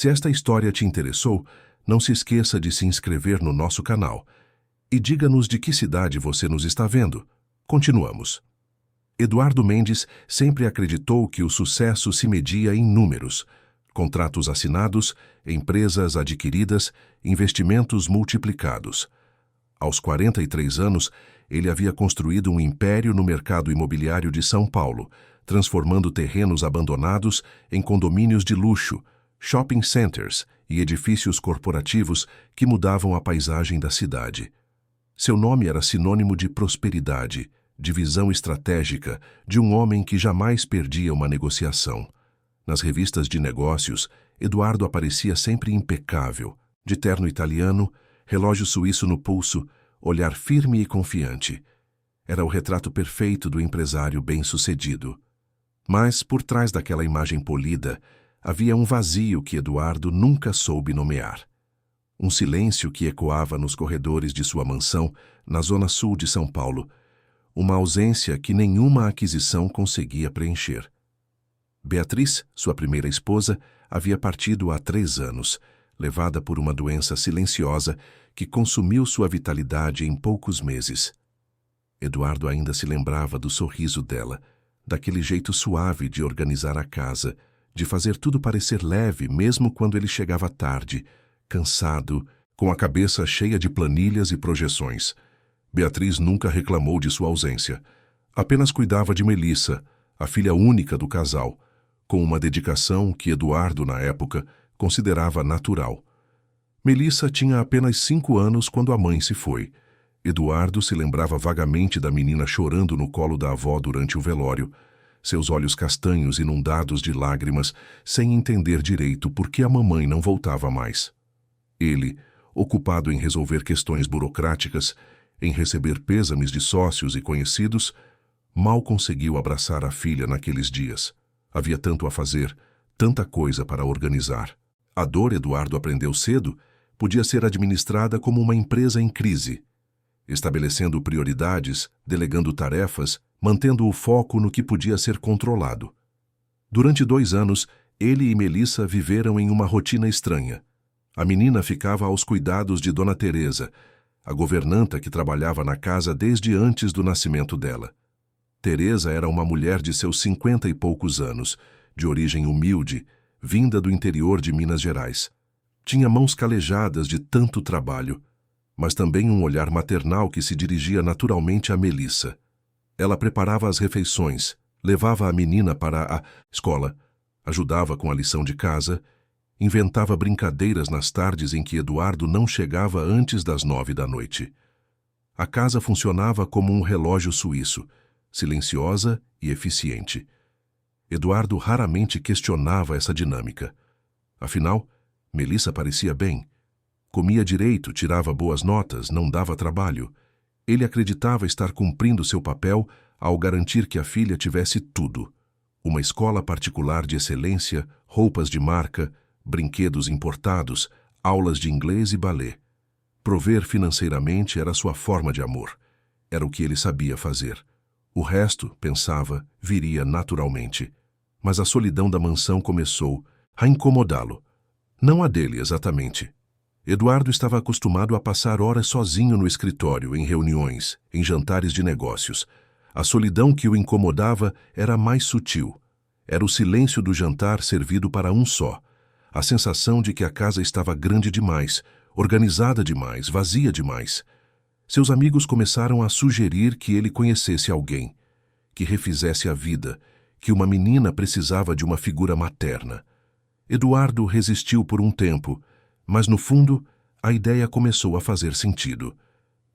Se esta história te interessou, não se esqueça de se inscrever no nosso canal e diga-nos de que cidade você nos está vendo. Continuamos. Eduardo Mendes sempre acreditou que o sucesso se media em números: contratos assinados, empresas adquiridas, investimentos multiplicados. Aos 43 anos, ele havia construído um império no mercado imobiliário de São Paulo, transformando terrenos abandonados em condomínios de luxo, shopping centers e edifícios corporativos que mudavam a paisagem da cidade. Seu nome era sinônimo de prosperidade, de visão estratégica, de um homem que jamais perdia uma negociação. Nas revistas de negócios, Eduardo aparecia sempre impecável, de terno italiano, relógio suíço no pulso, olhar firme e confiante. Era o retrato perfeito do empresário bem-sucedido. Mas, por trás daquela imagem polida, havia um vazio que Eduardo nunca soube nomear. Um silêncio que ecoava nos corredores de sua mansão, na zona sul de São Paulo, uma ausência que nenhuma aquisição conseguia preencher. Beatriz, sua primeira esposa, havia partido há 3 anos, levada por uma doença silenciosa que consumiu sua vitalidade em poucos meses. Eduardo ainda se lembrava do sorriso dela, daquele jeito suave de organizar a casa, de fazer tudo parecer leve mesmo quando ele chegava tarde, cansado, com a cabeça cheia de planilhas e projeções. Beatriz nunca reclamou de sua ausência. Apenas cuidava de Melissa, a filha única do casal, com uma dedicação que Eduardo, na época, considerava natural. Melissa tinha apenas 5 anos quando a mãe se foi. Eduardo se lembrava vagamente da menina chorando no colo da avó durante o velório, seus olhos castanhos inundados de lágrimas, sem entender direito por que a mamãe não voltava mais. Ele, ocupado em resolver questões burocráticas, em receber pêsames de sócios e conhecidos, mal conseguiu abraçar a filha naqueles dias. Havia tanto a fazer, tanta coisa para organizar. A dor, Eduardo aprendeu cedo, podia ser administrada como uma empresa em crise, estabelecendo prioridades, delegando tarefas, mantendo o foco no que podia ser controlado. Durante 2 anos, ele e Melissa viveram em uma rotina estranha. A menina ficava aos cuidados de Dona Teresa, a governanta que trabalhava na casa desde antes do nascimento dela. Teresa era uma mulher de seus 50 e poucos anos, de origem humilde, vinda do interior de Minas Gerais. Tinha mãos calejadas de tanto trabalho, mas também um olhar maternal que se dirigia naturalmente a Melissa. Ela preparava as refeições, levava a menina para a escola, ajudava com a lição de casa, inventava brincadeiras nas tardes em que Eduardo não chegava antes das 9 da noite. A casa funcionava como um relógio suíço, silenciosa e eficiente. Eduardo raramente questionava essa dinâmica. Afinal, Melissa parecia bem. Comia direito, tirava boas notas, não dava trabalho. Ele acreditava estar cumprindo seu papel ao garantir que a filha tivesse tudo: uma escola particular de excelência, roupas de marca, brinquedos importados, aulas de inglês e balé. Prover financeiramente era sua forma de amor. Era o que ele sabia fazer. O resto, pensava, viria naturalmente. Mas a solidão da mansão começou a incomodá-lo. Não a dele, exatamente. Eduardo estava acostumado a passar horas sozinho no escritório, em reuniões, em jantares de negócios. A solidão que o incomodava era mais sutil. Era o silêncio do jantar servido para um só. A sensação de que a casa estava grande demais, organizada demais, vazia demais. Seus amigos começaram a sugerir que ele conhecesse alguém, que refizesse a vida, que uma menina precisava de uma figura materna. Eduardo resistiu por um tempo, mas no fundo a ideia começou a fazer sentido.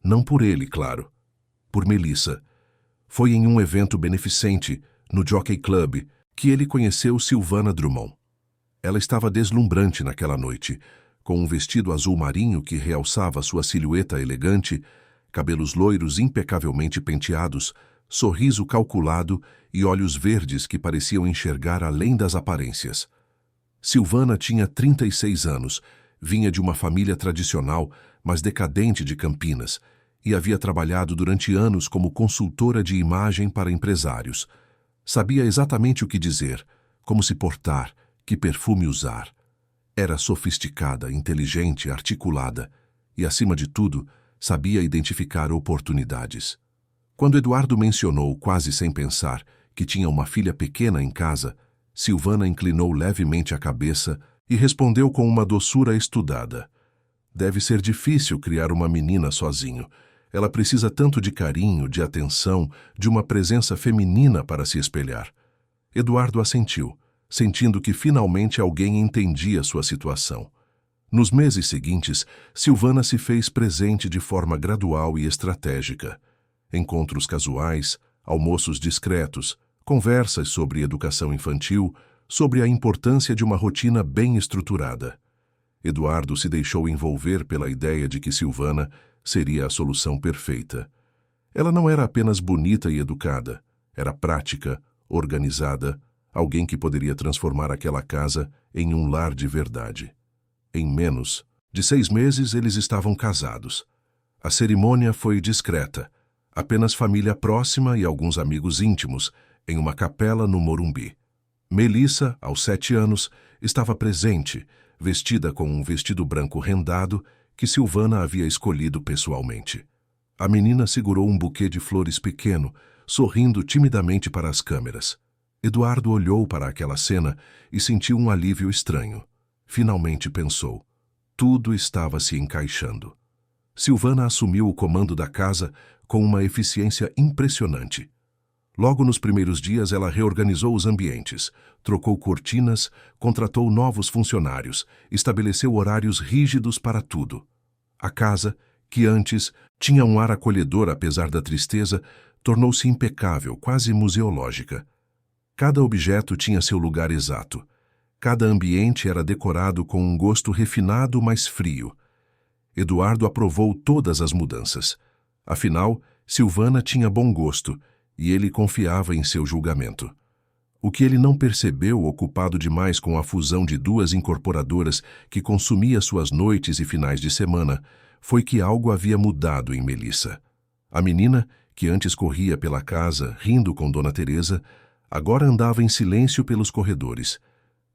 Não por ele, claro. Por Melissa. Foi em um evento beneficente, no Jockey Club, que ele conheceu Silvana Drummond. Ela estava deslumbrante naquela noite, com um vestido azul marinho que realçava sua silhueta elegante, cabelos loiros impecavelmente penteados, sorriso calculado e olhos verdes que pareciam enxergar além das aparências. Silvana tinha 36 anos, vinha de uma família tradicional, mas decadente de Campinas, e havia trabalhado durante anos como consultora de imagem para empresários. Sabia exatamente o que dizer, como se portar, que perfume usar. Era sofisticada, inteligente, articulada e, acima de tudo, sabia identificar oportunidades. Quando Eduardo mencionou, quase sem pensar, que tinha uma filha pequena em casa, Silvana inclinou levemente a cabeça e respondeu com uma doçura estudada: "Deve ser difícil criar uma menina sozinho. Ela precisa tanto de carinho, de atenção, de uma presença feminina para se espelhar." Eduardo assentiu, sentindo que finalmente alguém entendia sua situação. Nos meses seguintes, Silvana se fez presente de forma gradual e estratégica. Encontros casuais, almoços discretos, conversas sobre educação infantil, sobre a importância de uma rotina bem estruturada. Eduardo se deixou envolver pela ideia de que Silvana seria a solução perfeita. Ela não era apenas bonita e educada, era prática, organizada, alguém que poderia transformar aquela casa em um lar de verdade. Em menos de 6 meses, eles estavam casados. A cerimônia foi discreta, apenas família próxima e alguns amigos íntimos, em uma capela no Morumbi. Melissa, aos 7 anos, estava presente, vestida com um vestido branco rendado que Silvana havia escolhido pessoalmente. A menina segurou um buquê de flores pequeno, sorrindo timidamente para as câmeras. Eduardo olhou para aquela cena e sentiu um alívio estranho. Finalmente pensou. Tudo estava se encaixando. Silvana assumiu o comando da casa com uma eficiência impressionante. Logo nos primeiros dias, ela reorganizou os ambientes, trocou cortinas, contratou novos funcionários, estabeleceu horários rígidos para tudo. A casa, que antes tinha um ar acolhedor apesar da tristeza, tornou-se impecável, quase museológica. Cada objeto tinha seu lugar exato. Cada ambiente era decorado com um gosto refinado, mas frio. Eduardo aprovou todas as mudanças. Afinal, Silvana tinha bom gosto e ele confiava em seu julgamento. O que ele não percebeu, ocupado demais com a fusão de 2 incorporadoras que consumia suas noites e finais de semana, foi que algo havia mudado em Melissa. A menina, que antes corria pela casa, rindo com Dona Teresa, agora andava em silêncio pelos corredores.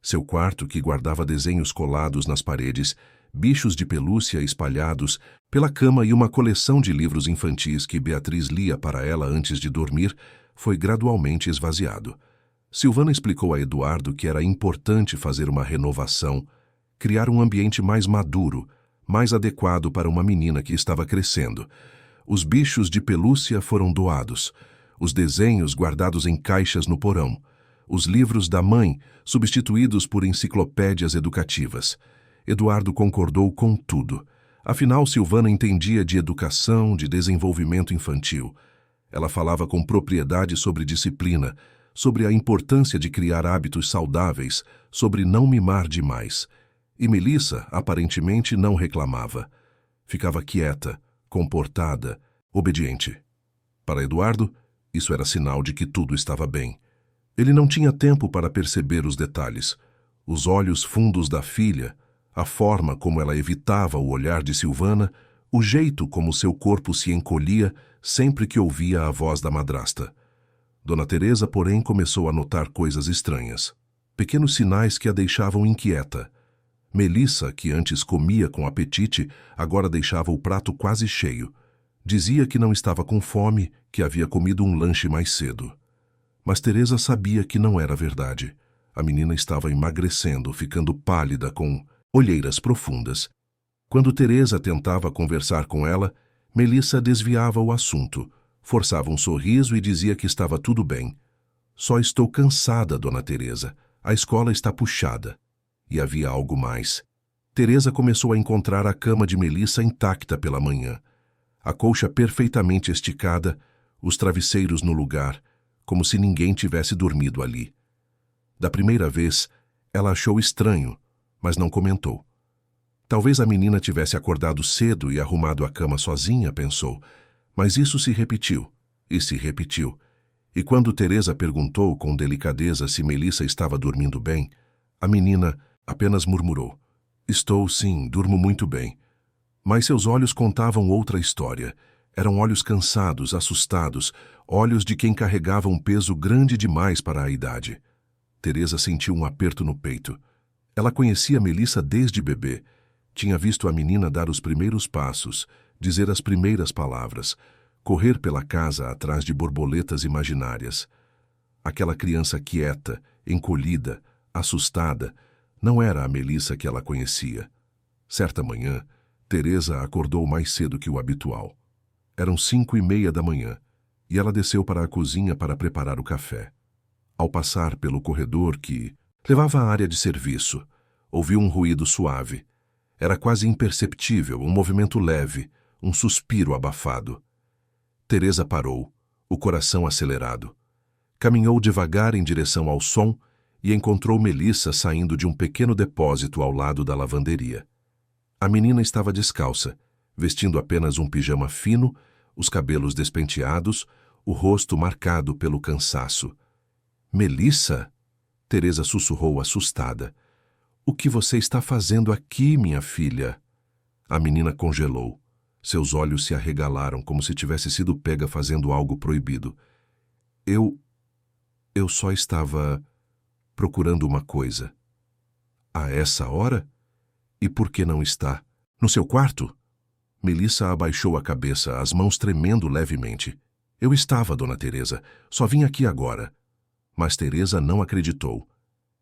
Seu quarto, que guardava desenhos colados nas paredes, bichos de pelúcia espalhados pela cama e uma coleção de livros infantis que Beatriz lia para ela antes de dormir, foi gradualmente esvaziado. Silvana explicou a Eduardo que era importante fazer uma renovação, criar um ambiente mais maduro, mais adequado para uma menina que estava crescendo. Os bichos de pelúcia foram doados, os desenhos guardados em caixas no porão, os livros da mãe substituídos por enciclopédias educativas. Eduardo concordou com tudo. Afinal, Silvana entendia de educação, de desenvolvimento infantil. Ela falava com propriedade sobre disciplina, sobre a importância de criar hábitos saudáveis, sobre não mimar demais. E Melissa, aparentemente, não reclamava. Ficava quieta, comportada, obediente. Para Eduardo, isso era sinal de que tudo estava bem. Ele não tinha tempo para perceber os detalhes. Os olhos fundos da filha, a forma como ela evitava o olhar de Silvana, o jeito como seu corpo se encolhia sempre que ouvia a voz da madrasta. Dona Teresa, porém, começou a notar coisas estranhas. Pequenos sinais que a deixavam inquieta. Melissa, que antes comia com apetite, agora deixava o prato quase cheio. Dizia que não estava com fome, que havia comido um lanche mais cedo. Mas Teresa sabia que não era verdade. A menina estava emagrecendo, ficando pálida, com olheiras profundas. Quando Teresa tentava conversar com ela, Melissa desviava o assunto, forçava um sorriso e dizia que estava tudo bem. "Só estou cansada, Dona Teresa. A escola está puxada." E havia algo mais. Teresa começou a encontrar a cama de Melissa intacta pela manhã. A colcha perfeitamente esticada, os travesseiros no lugar, como se ninguém tivesse dormido ali. Da primeira vez, ela achou estranho, mas não comentou. Talvez a menina tivesse acordado cedo e arrumado a cama sozinha, pensou, mas isso se repetiu, e se repetiu. E quando Teresa perguntou com delicadeza se Melissa estava dormindo bem, a menina apenas murmurou, "Estou sim, durmo muito bem." Mas seus olhos contavam outra história. Eram olhos cansados, assustados, olhos de quem carregava um peso grande demais para a idade. Teresa sentiu um aperto no peito. Ela conhecia Melissa desde bebê. Tinha visto a menina dar os primeiros passos, dizer as primeiras palavras, correr pela casa atrás de borboletas imaginárias. Aquela criança quieta, encolhida, assustada, não era a Melissa que ela conhecia. Certa manhã, Teresa acordou mais cedo que o habitual. Eram 5:30 da manhã, e ela desceu para a cozinha para preparar o café. Ao passar pelo corredor que levava à área de serviço, ouviu um ruído suave. Era quase imperceptível, um movimento leve, um suspiro abafado. Teresa parou, o coração acelerado. Caminhou devagar em direção ao som e encontrou Melissa saindo de um pequeno depósito ao lado da lavanderia. A menina estava descalça, vestindo apenas um pijama fino, os cabelos despenteados, o rosto marcado pelo cansaço. Melissa? Teresa sussurrou assustada. O que você está fazendo aqui, minha filha? A menina congelou. Seus olhos se arregalaram como se tivesse sido pega fazendo algo proibido. Eu só estava procurando uma coisa. A essa hora? E por que não está? No seu quarto? Melissa abaixou a cabeça, as mãos tremendo levemente. Eu estava, Dona Teresa. Só vim aqui agora. Mas Teresa não acreditou.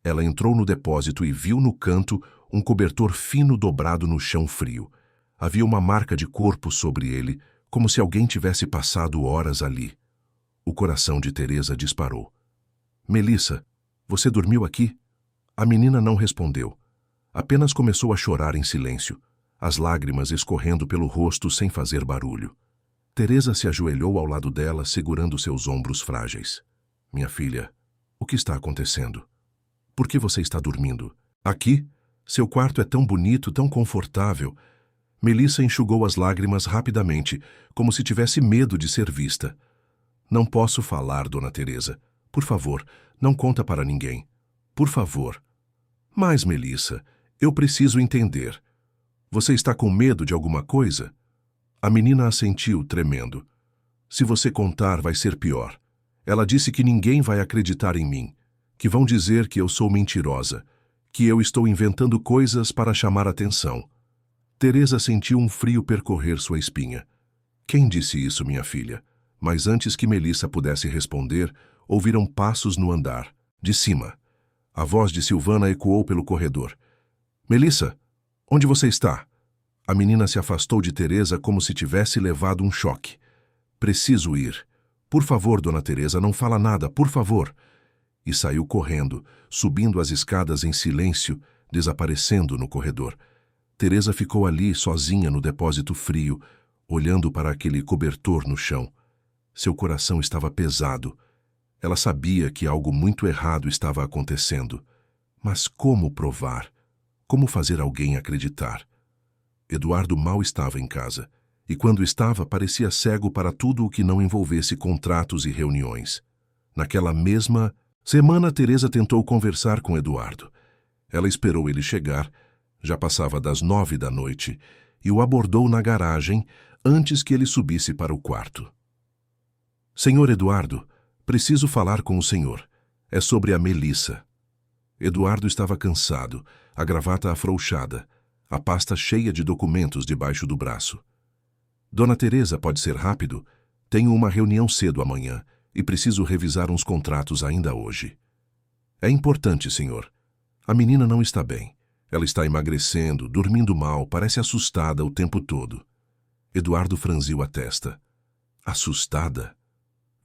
Ela entrou no depósito e viu no canto um cobertor fino dobrado no chão frio. Havia uma marca de corpo sobre ele, como se alguém tivesse passado horas ali. O coração de Teresa disparou. Melissa, você dormiu aqui? A menina não respondeu. Apenas começou a chorar em silêncio, as lágrimas escorrendo pelo rosto sem fazer barulho. Teresa se ajoelhou ao lado dela, segurando seus ombros frágeis. Minha filha, o que está acontecendo? Por que você está dormindo? Aqui? Seu quarto é tão bonito, tão confortável. Melissa enxugou as lágrimas rapidamente, como se tivesse medo de ser vista. Não posso falar, Dona Teresa. Por favor, não conta para ninguém. Por favor. Mas, Melissa, eu preciso entender. Você está com medo de alguma coisa? A menina assentiu, tremendo. Se você contar, vai ser pior. Ela disse que ninguém vai acreditar em mim, que vão dizer que eu sou mentirosa, que eu estou inventando coisas para chamar atenção. Teresa sentiu um frio percorrer sua espinha. Quem disse isso, minha filha? Mas antes que Melissa pudesse responder, ouviram passos no andar, de cima. A voz de Silvana ecoou pelo corredor. Melissa, onde você está? A menina se afastou de Teresa como se tivesse levado um choque. Preciso ir. Por favor, Dona Teresa, não fala nada, por favor. E saiu correndo, subindo as escadas em silêncio, desaparecendo no corredor. Teresa ficou ali, sozinha no depósito frio, olhando para aquele cobertor no chão. Seu coração estava pesado. Ela sabia que algo muito errado estava acontecendo. Mas como provar? Como fazer alguém acreditar? Eduardo mal estava em casa, e quando estava, parecia cego para tudo o que não envolvesse contratos e reuniões. Naquela mesma semana, Teresa tentou conversar com Eduardo. Ela esperou ele chegar, já passava das 9 da noite, e o abordou na garagem antes que ele subisse para o quarto. Senhor Eduardo, preciso falar com o senhor. É sobre a Melissa. Eduardo estava cansado, a gravata afrouxada, a pasta cheia de documentos debaixo do braço. Dona Teresa, pode ser rápido? Tenho uma reunião cedo amanhã e preciso revisar uns contratos ainda hoje. É importante, senhor. A menina não está bem. Ela está emagrecendo, dormindo mal, parece assustada o tempo todo. Eduardo franziu a testa. Assustada?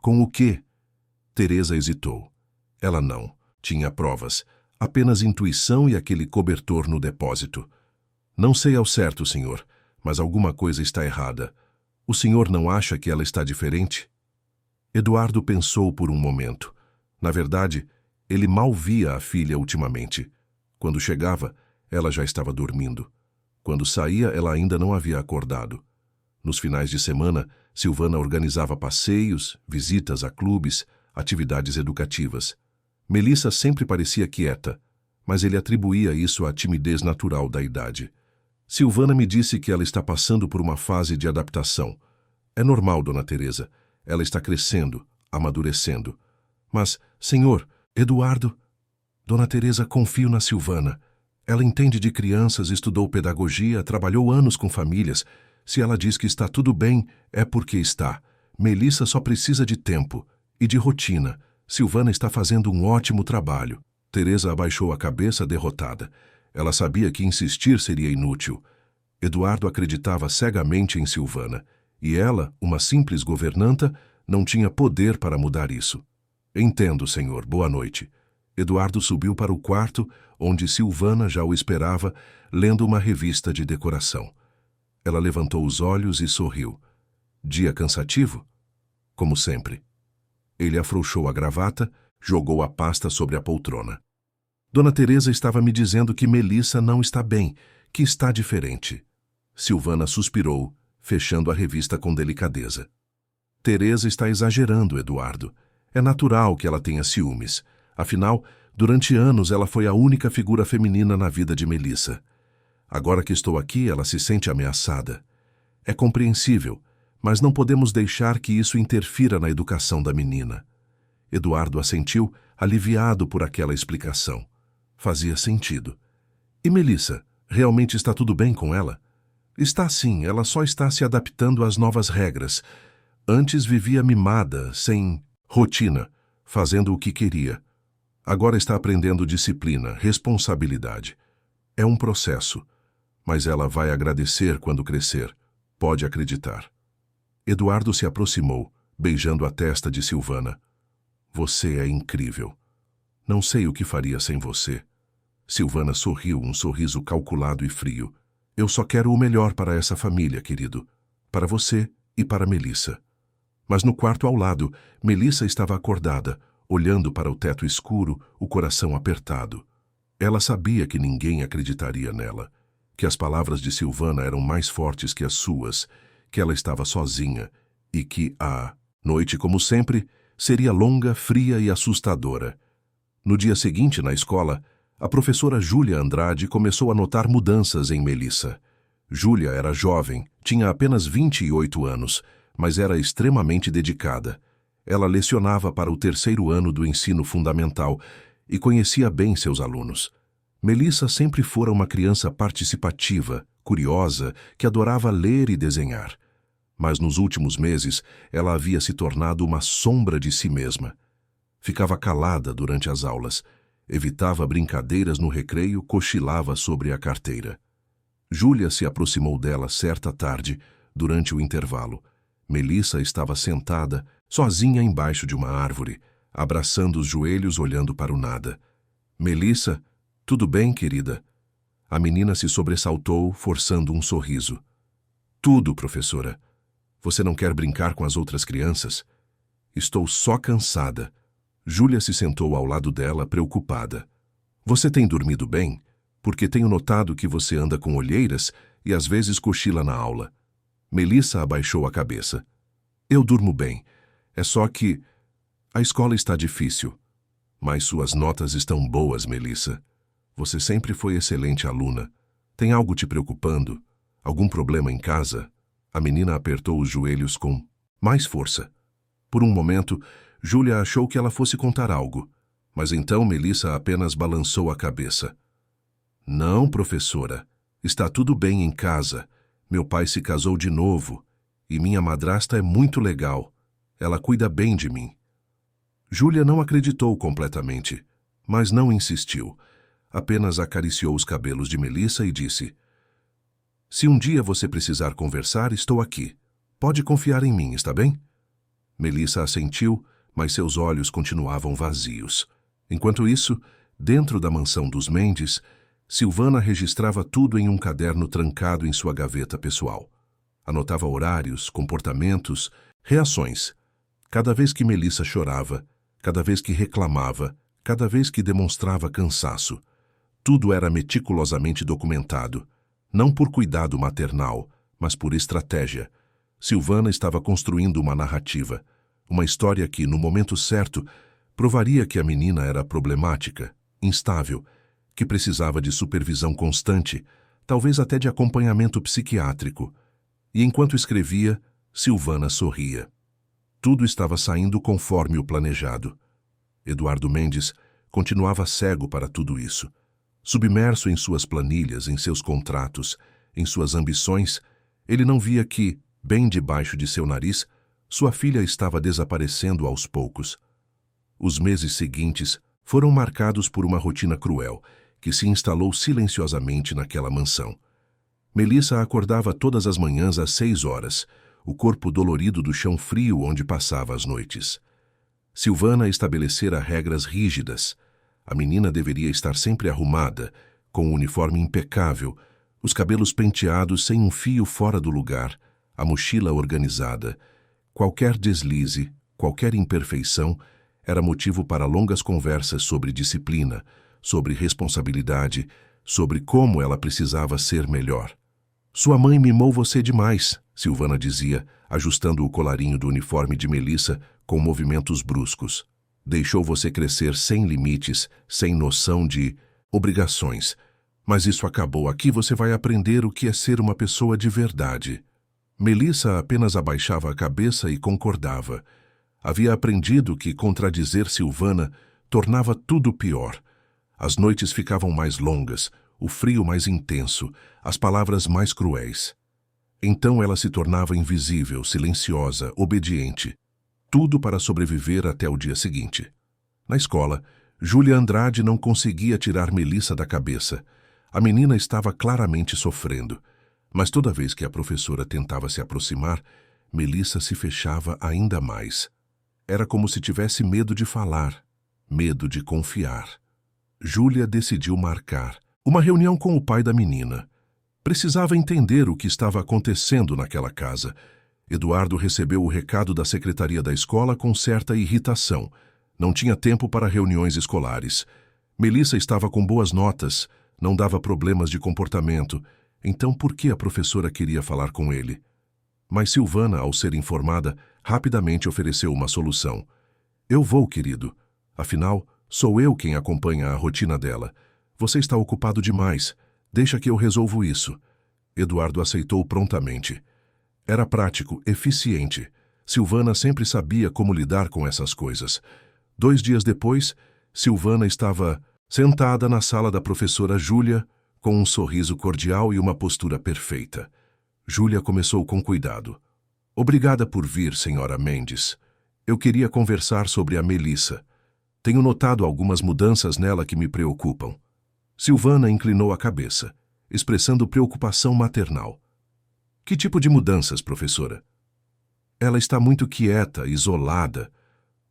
Com o quê? Teresa hesitou. Ela não. Tinha provas. Apenas intuição e aquele cobertor no depósito. Não sei ao certo, senhor, mas alguma coisa está errada. O senhor não acha que ela está diferente? Eduardo pensou por um momento. Na verdade, ele mal via a filha ultimamente. Quando chegava, ela já estava dormindo. Quando saía, ela ainda não havia acordado. Nos finais de semana, Silvana organizava passeios, visitas a clubes, atividades educativas. Melissa sempre parecia quieta, mas ele atribuía isso à timidez natural da idade. Silvana me disse que ela está passando por uma fase de adaptação. É normal, Dona Teresa. Ela está crescendo, amadurecendo. Mas, senhor, Eduardo... Dona Teresa, confio na Silvana. Ela entende de crianças, estudou pedagogia, trabalhou anos com famílias. Se ela diz que está tudo bem, é porque está. Melissa só precisa de tempo e de rotina. Silvana está fazendo um ótimo trabalho. Teresa abaixou a cabeça derrotada. Ela sabia que insistir seria inútil. Eduardo acreditava cegamente em Silvana, e ela, uma simples governanta, não tinha poder para mudar isso. Entendo, senhor. Boa noite. Eduardo subiu para o quarto, onde Silvana já o esperava, lendo uma revista de decoração. Ela levantou os olhos e sorriu. Dia cansativo? Como sempre. Ele afrouxou a gravata, jogou a pasta sobre a poltrona. Dona Teresa estava me dizendo que Melissa não está bem, que está diferente. Silvana suspirou, fechando a revista com delicadeza. Teresa está exagerando, Eduardo. É natural que ela tenha ciúmes. Afinal, durante anos ela foi a única figura feminina na vida de Melissa. Agora que estou aqui, ela se sente ameaçada. É compreensível, mas não podemos deixar que isso interfira na educação da menina. Eduardo assentiu, aliviado por aquela explicação. Fazia sentido. E Melissa, realmente está tudo bem com ela? Está sim, ela só está se adaptando às novas regras. Antes vivia mimada, sem rotina, fazendo o que queria. Agora está aprendendo disciplina, responsabilidade. É um processo, mas ela vai agradecer quando crescer. Pode acreditar. Eduardo se aproximou, beijando a testa de Silvana. Você é incrível. Não sei o que faria sem você. Silvana sorriu, um sorriso calculado e frio. Eu só quero o melhor para essa família, querido. Para você e para Melissa. Mas no quarto ao lado, Melissa estava acordada, olhando para o teto escuro, o coração apertado. Ela sabia que ninguém acreditaria nela, que as palavras de Silvana eram mais fortes que as suas, que ela estava sozinha e que a noite, como sempre, seria longa, fria e assustadora. No dia seguinte, na escola, a professora Júlia Andrade começou a notar mudanças em Melissa. Júlia era jovem, tinha apenas 28 anos, mas era extremamente dedicada. Ela lecionava para o 3º ano do ensino fundamental e conhecia bem seus alunos. Melissa sempre fora uma criança participativa, curiosa, que adorava ler e desenhar. Mas nos últimos meses, ela havia se tornado uma sombra de si mesma. Ficava calada durante as aulas, evitava brincadeiras no recreio, cochilava sobre a carteira. Júlia se aproximou dela certa tarde, durante o intervalo. Melissa estava sentada, sozinha embaixo de uma árvore, abraçando os joelhos, olhando para o nada. Melissa, tudo bem, querida? A menina se sobressaltou, forçando um sorriso. Tudo, professora. Você não quer brincar com as outras crianças? Estou só cansada. Júlia se sentou ao lado dela, preocupada. Você tem dormido bem? Porque tenho notado que você anda com olheiras e às vezes cochila na aula. Melissa abaixou a cabeça. Eu durmo bem. É só que a escola está difícil. Mas suas notas estão boas, Melissa. Você sempre foi excelente aluna. Tem algo te preocupando? Algum problema em casa? A menina apertou os joelhos com mais força. Por um momento, Júlia achou que ela fosse contar algo, mas então Melissa apenas balançou a cabeça. Não, professora. Está tudo bem em casa. Meu pai se casou de novo e minha madrasta é muito legal. Ela cuida bem de mim. Júlia não acreditou completamente, mas não insistiu. Apenas acariciou os cabelos de Melissa e disse: Se um dia você precisar conversar, estou aqui. Pode confiar em mim, está bem? Melissa assentiu, mas seus olhos continuavam vazios. Enquanto isso, dentro da mansão dos Mendes, Silvana registrava tudo em um caderno trancado em sua gaveta pessoal. Anotava horários, comportamentos, reações. Cada vez que Melissa chorava, cada vez que reclamava, cada vez que demonstrava cansaço. Tudo era meticulosamente documentado, não por cuidado maternal, mas por estratégia. Silvana estava construindo uma narrativa, uma história que, no momento certo, provaria que a menina era problemática, instável, que precisava de supervisão constante, talvez até de acompanhamento psiquiátrico. E enquanto escrevia, Silvana sorria. Tudo estava saindo conforme o planejado. Eduardo Mendes continuava cego para tudo isso. Submerso em suas planilhas, em seus contratos, em suas ambições, ele não via que, bem debaixo de seu nariz, sua filha estava desaparecendo aos poucos. Os meses seguintes foram marcados por uma rotina cruel, que se instalou silenciosamente naquela mansão. Melissa acordava todas as manhãs às 6 horas, o corpo dolorido do chão frio onde passava as noites. Silvana estabelecera regras rígidas. A menina deveria estar sempre arrumada, com o uniforme impecável, os cabelos penteados sem um fio fora do lugar, a mochila organizada. Qualquer deslize, qualquer imperfeição, era motivo para longas conversas sobre disciplina, sobre responsabilidade, sobre como ela precisava ser melhor. Sua mãe mimou você demais, Silvana dizia, ajustando o colarinho do uniforme de Melissa com movimentos bruscos. Deixou você crescer sem limites, sem noção de obrigações. Mas isso acabou. Aqui você vai aprender o que é ser uma pessoa de verdade. Melissa apenas abaixava a cabeça e concordava. Havia aprendido que contradizer Silvana tornava tudo pior. As noites ficavam mais longas, o frio mais intenso, as palavras mais cruéis. Então ela se tornava invisível, silenciosa, obediente. Tudo para sobreviver até o dia seguinte. Na escola, Júlia Andrade não conseguia tirar Melissa da cabeça. A menina estava claramente sofrendo. Mas toda vez que a professora tentava se aproximar, Melissa se fechava ainda mais. Era como se tivesse medo de falar, medo de confiar. Júlia decidiu marcar uma reunião com o pai da menina. Precisava entender o que estava acontecendo naquela casa. Eduardo recebeu o recado da secretaria da escola com certa irritação. Não tinha tempo para reuniões escolares. Melissa estava com boas notas, não dava problemas de comportamento. Então por que a professora queria falar com ele? Mas Silvana, ao ser informada, rapidamente ofereceu uma solução. Eu vou, querido. Afinal, sou eu quem acompanha a rotina dela. Você está ocupado demais. Deixa que eu resolvo isso. Eduardo aceitou prontamente. Era prático, eficiente. Silvana sempre sabia como lidar com essas coisas. 2 dias depois, Silvana estava sentada na sala da professora Júlia, com um sorriso cordial e uma postura perfeita. Júlia começou com cuidado. Obrigada por vir, senhora Mendes. Eu queria conversar sobre a Melissa. Tenho notado algumas mudanças nela que me preocupam. Silvana inclinou a cabeça, expressando preocupação maternal. Que tipo de mudanças, professora? Ela está muito quieta, isolada.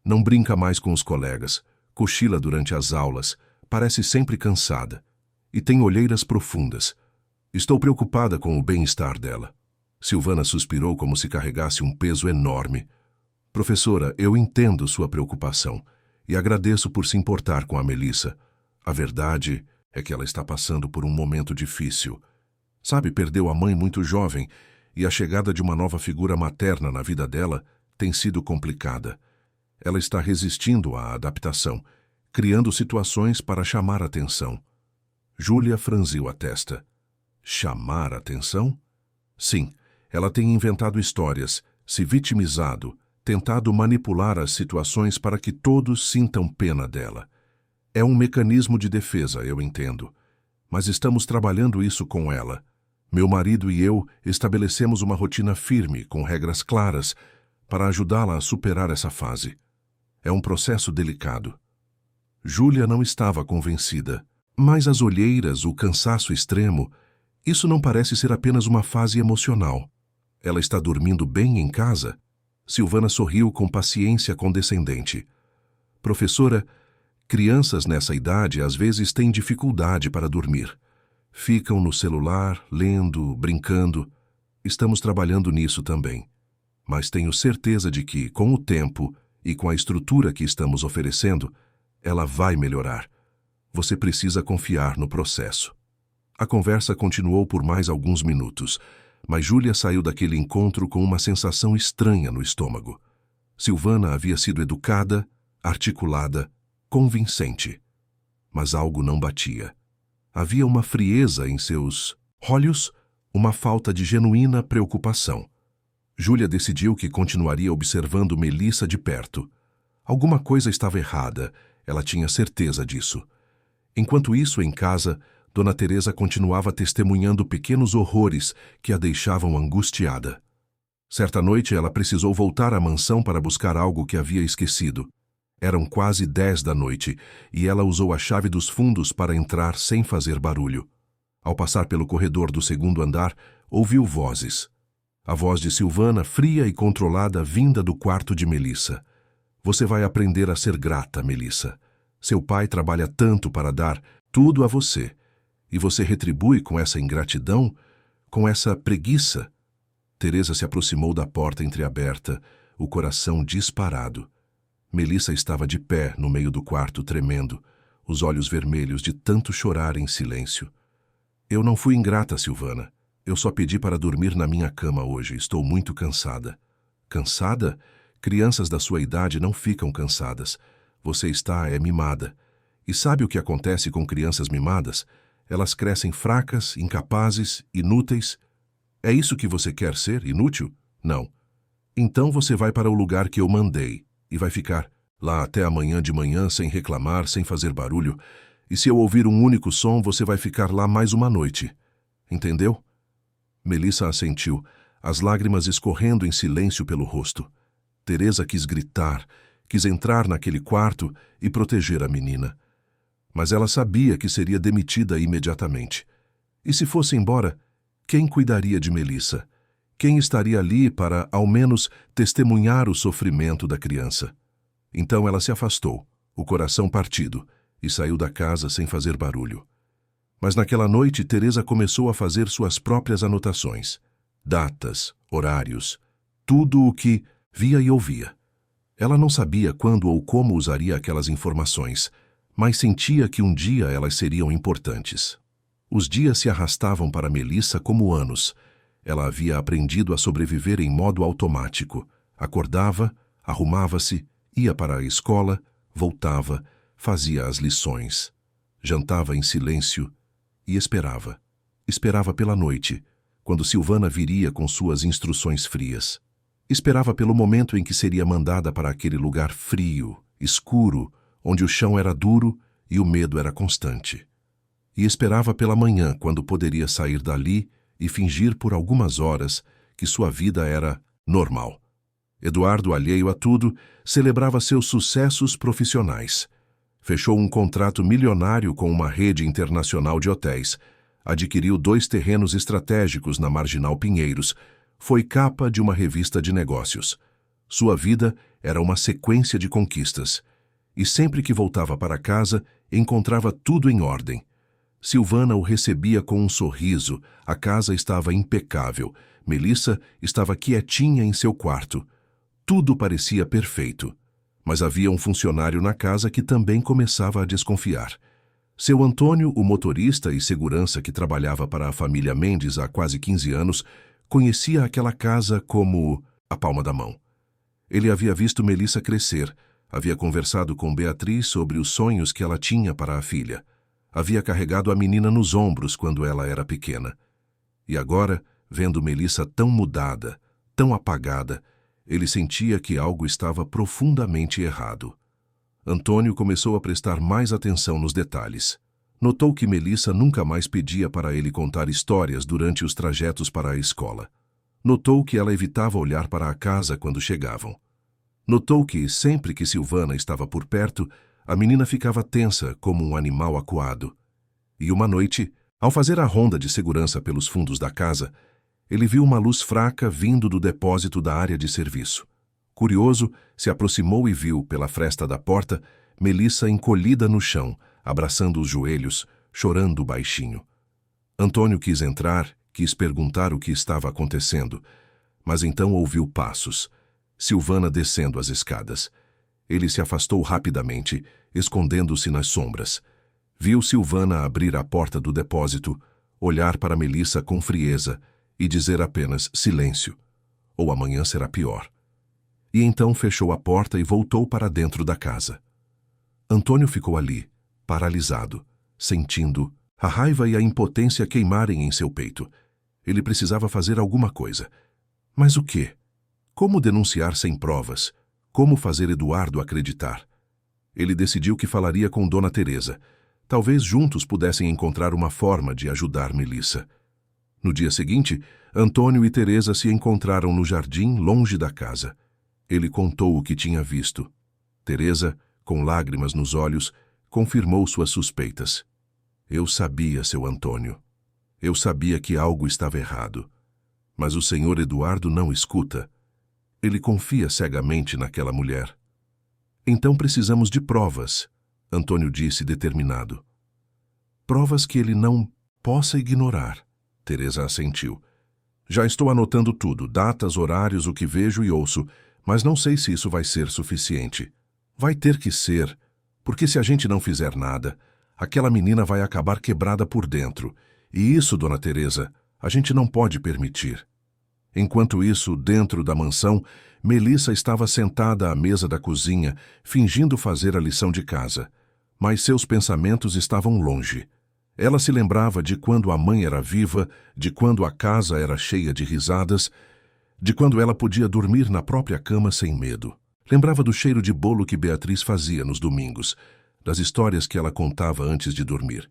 Não brinca mais com os colegas, cochila durante as aulas, parece sempre cansada. E tem olheiras profundas. Estou preocupada com o bem-estar dela. Silvana suspirou como se carregasse um peso enorme. Professora, eu entendo sua preocupação e agradeço por se importar com a Melissa. A verdade é que ela está passando por um momento difícil. Sabe, perdeu a mãe muito jovem e a chegada de uma nova figura materna na vida dela tem sido complicada. Ela está resistindo à adaptação, criando situações para chamar atenção. Júlia franziu a testa. Chamar atenção? Sim, ela tem inventado histórias, se vitimizado, tentado manipular as situações para que todos sintam pena dela. É um mecanismo de defesa, eu entendo. Mas estamos trabalhando isso com ela. Meu marido e eu estabelecemos uma rotina firme, com regras claras, para ajudá-la a superar essa fase. É um processo delicado. Júlia não estava convencida. Mas as olheiras, o cansaço extremo, isso não parece ser apenas uma fase emocional. Ela está dormindo bem em casa? Silvana sorriu com paciência condescendente. Professora, crianças nessa idade às vezes têm dificuldade para dormir. Ficam no celular, lendo, brincando. Estamos trabalhando nisso também. Mas tenho certeza de que, com o tempo e com a estrutura que estamos oferecendo, ela vai melhorar. Você precisa confiar no processo. A conversa continuou por mais alguns minutos, mas Júlia saiu daquele encontro com uma sensação estranha no estômago. Silvana havia sido educada, articulada, convincente. Mas algo não batia. Havia uma frieza em seus olhos, uma falta de genuína preocupação. Júlia decidiu que continuaria observando Melissa de perto. Alguma coisa estava errada, ela tinha certeza disso. Enquanto isso, em casa, Dona Teresa continuava testemunhando pequenos horrores que a deixavam angustiada. Certa noite, ela precisou voltar à mansão para buscar algo que havia esquecido. Eram quase 10 da noite e ela usou a chave dos fundos para entrar sem fazer barulho. Ao passar pelo corredor do segundo andar, ouviu vozes. A voz de Silvana, fria e controlada, vinda do quarto de Melissa. Você vai aprender a ser grata, Melissa. Seu pai trabalha tanto para dar tudo a você. E você retribui com essa ingratidão, com essa preguiça. Teresa se aproximou da porta entreaberta, o coração disparado. Melissa estava de pé no meio do quarto, tremendo, os olhos vermelhos de tanto chorar em silêncio. Eu não fui ingrata, Silvana. Eu só pedi para dormir na minha cama hoje. Estou muito cansada. Cansada? Crianças da sua idade não ficam cansadas. Você está mimada. E sabe o que acontece com crianças mimadas? Elas crescem fracas, incapazes, inúteis. É isso que você quer ser, inútil? Não. Então você vai para o lugar que eu mandei e vai ficar lá até amanhã de manhã sem reclamar, sem fazer barulho. E se eu ouvir um único som, você vai ficar lá mais uma noite. Entendeu? Melissa assentiu, as lágrimas escorrendo em silêncio pelo rosto. Teresa quis gritar, quis entrar naquele quarto e proteger a menina. Mas ela sabia que seria demitida imediatamente. E se fosse embora, quem cuidaria de Melissa? Quem estaria ali para, ao menos, testemunhar o sofrimento da criança? Então ela se afastou, o coração partido, e saiu da casa sem fazer barulho. Mas naquela noite, Teresa começou a fazer suas próprias anotações. Datas, horários, tudo o que via e ouvia. Ela não sabia quando ou como usaria aquelas informações, mas sentia que um dia elas seriam importantes. Os dias se arrastavam para Melissa como anos. Ela havia aprendido a sobreviver em modo automático. Acordava, arrumava-se, ia para a escola, voltava, fazia as lições. Jantava em silêncio e esperava. Esperava pela noite, quando Silvana viria com suas instruções frias. Esperava pelo momento em que seria mandada para aquele lugar frio, escuro, onde o chão era duro e o medo era constante. E esperava pela manhã, quando poderia sair dali e fingir por algumas horas que sua vida era normal. Eduardo, alheio a tudo, celebrava seus sucessos profissionais. Fechou um contrato milionário com uma rede internacional de hotéis. Adquiriu 2 terrenos estratégicos na Marginal Pinheiros. Foi capa de uma revista de negócios. Sua vida era uma sequência de conquistas. E sempre que voltava para casa, encontrava tudo em ordem. Silvana o recebia com um sorriso, a casa estava impecável, Melissa estava quietinha em seu quarto. Tudo parecia perfeito. Mas havia um funcionário na casa que também começava a desconfiar. Seu Antônio, o motorista e segurança que trabalhava para a família Mendes há quase 15 anos, conhecia aquela casa como a palma da mão. Ele havia visto Melissa crescer, havia conversado com Beatriz sobre os sonhos que ela tinha para a filha. Havia carregado a menina nos ombros quando ela era pequena. E agora, vendo Melissa tão mudada, tão apagada, ele sentia que algo estava profundamente errado. Antônio começou a prestar mais atenção nos detalhes. Notou que Melissa nunca mais pedia para ele contar histórias durante os trajetos para a escola. Notou que ela evitava olhar para a casa quando chegavam. Notou que, sempre que Silvana estava por perto, a menina ficava tensa como um animal acuado. E uma noite, ao fazer a ronda de segurança pelos fundos da casa, ele viu uma luz fraca vindo do depósito da área de serviço. Curioso, se aproximou e viu, pela fresta da porta, Melissa encolhida no chão, abraçando os joelhos, chorando baixinho. Antônio quis entrar, quis perguntar o que estava acontecendo, mas então ouviu passos. Silvana descendo as escadas. Ele se afastou rapidamente, escondendo-se nas sombras. Viu Silvana abrir a porta do depósito, olhar para Melissa com frieza e dizer apenas silêncio, ou amanhã será pior. E então fechou a porta e voltou para dentro da casa. Antônio ficou ali, paralisado, sentindo a raiva e a impotência queimarem em seu peito. Ele precisava fazer alguma coisa. Mas o quê? Como denunciar sem provas? Como fazer Eduardo acreditar? Ele decidiu que falaria com Dona Teresa. Talvez juntos pudessem encontrar uma forma de ajudar Melissa. No dia seguinte, Antônio e Teresa se encontraram no jardim, longe da casa. Ele contou o que tinha visto. Teresa, com lágrimas nos olhos, confirmou suas suspeitas. Eu sabia, seu Antônio. Eu sabia que algo estava errado. Mas o senhor Eduardo não escuta. Ele confia cegamente naquela mulher. Então precisamos de provas, Antônio disse determinado. Provas que ele não possa ignorar, Teresa assentiu. Já estou anotando tudo, datas, horários, o que vejo e ouço, mas não sei se isso vai ser suficiente. Vai ter que ser, porque se a gente não fizer nada, aquela menina vai acabar quebrada por dentro. E isso, dona Teresa, a gente não pode permitir. Enquanto isso, dentro da mansão, Melissa estava sentada à mesa da cozinha, fingindo fazer a lição de casa. Mas seus pensamentos estavam longe. Ela se lembrava de quando a mãe era viva, de quando a casa era cheia de risadas, de quando ela podia dormir na própria cama sem medo. Lembrava do cheiro de bolo que Beatriz fazia nos domingos, das histórias que ela contava antes de dormir,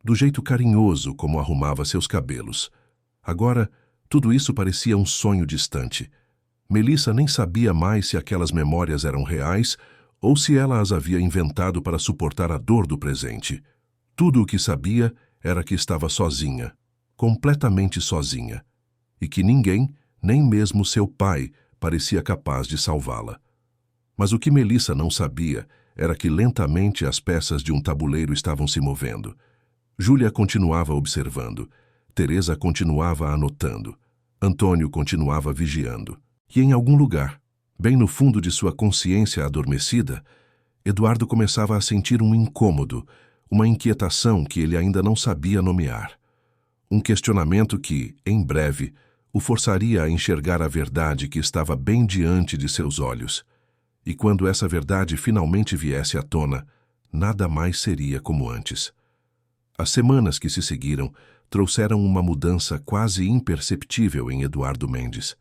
do jeito carinhoso como arrumava seus cabelos. Agora, tudo isso parecia um sonho distante. Melissa nem sabia mais se aquelas memórias eram reais ou se ela as havia inventado para suportar a dor do presente. Tudo o que sabia era que estava sozinha, completamente sozinha, e que ninguém, nem mesmo seu pai, parecia capaz de salvá-la. Mas o que Melissa não sabia era que lentamente as peças de um tabuleiro estavam se movendo. Júlia continuava observando, Teresa continuava anotando, Antônio continuava vigiando. E em algum lugar, bem no fundo de sua consciência adormecida, Eduardo começava a sentir um incômodo, uma inquietação que ele ainda não sabia nomear. Um questionamento que, em breve, o forçaria a enxergar a verdade que estava bem diante de seus olhos. E quando essa verdade finalmente viesse à tona, nada mais seria como antes. As semanas que se seguiram trouxeram uma mudança quase imperceptível em Eduardo Mendes.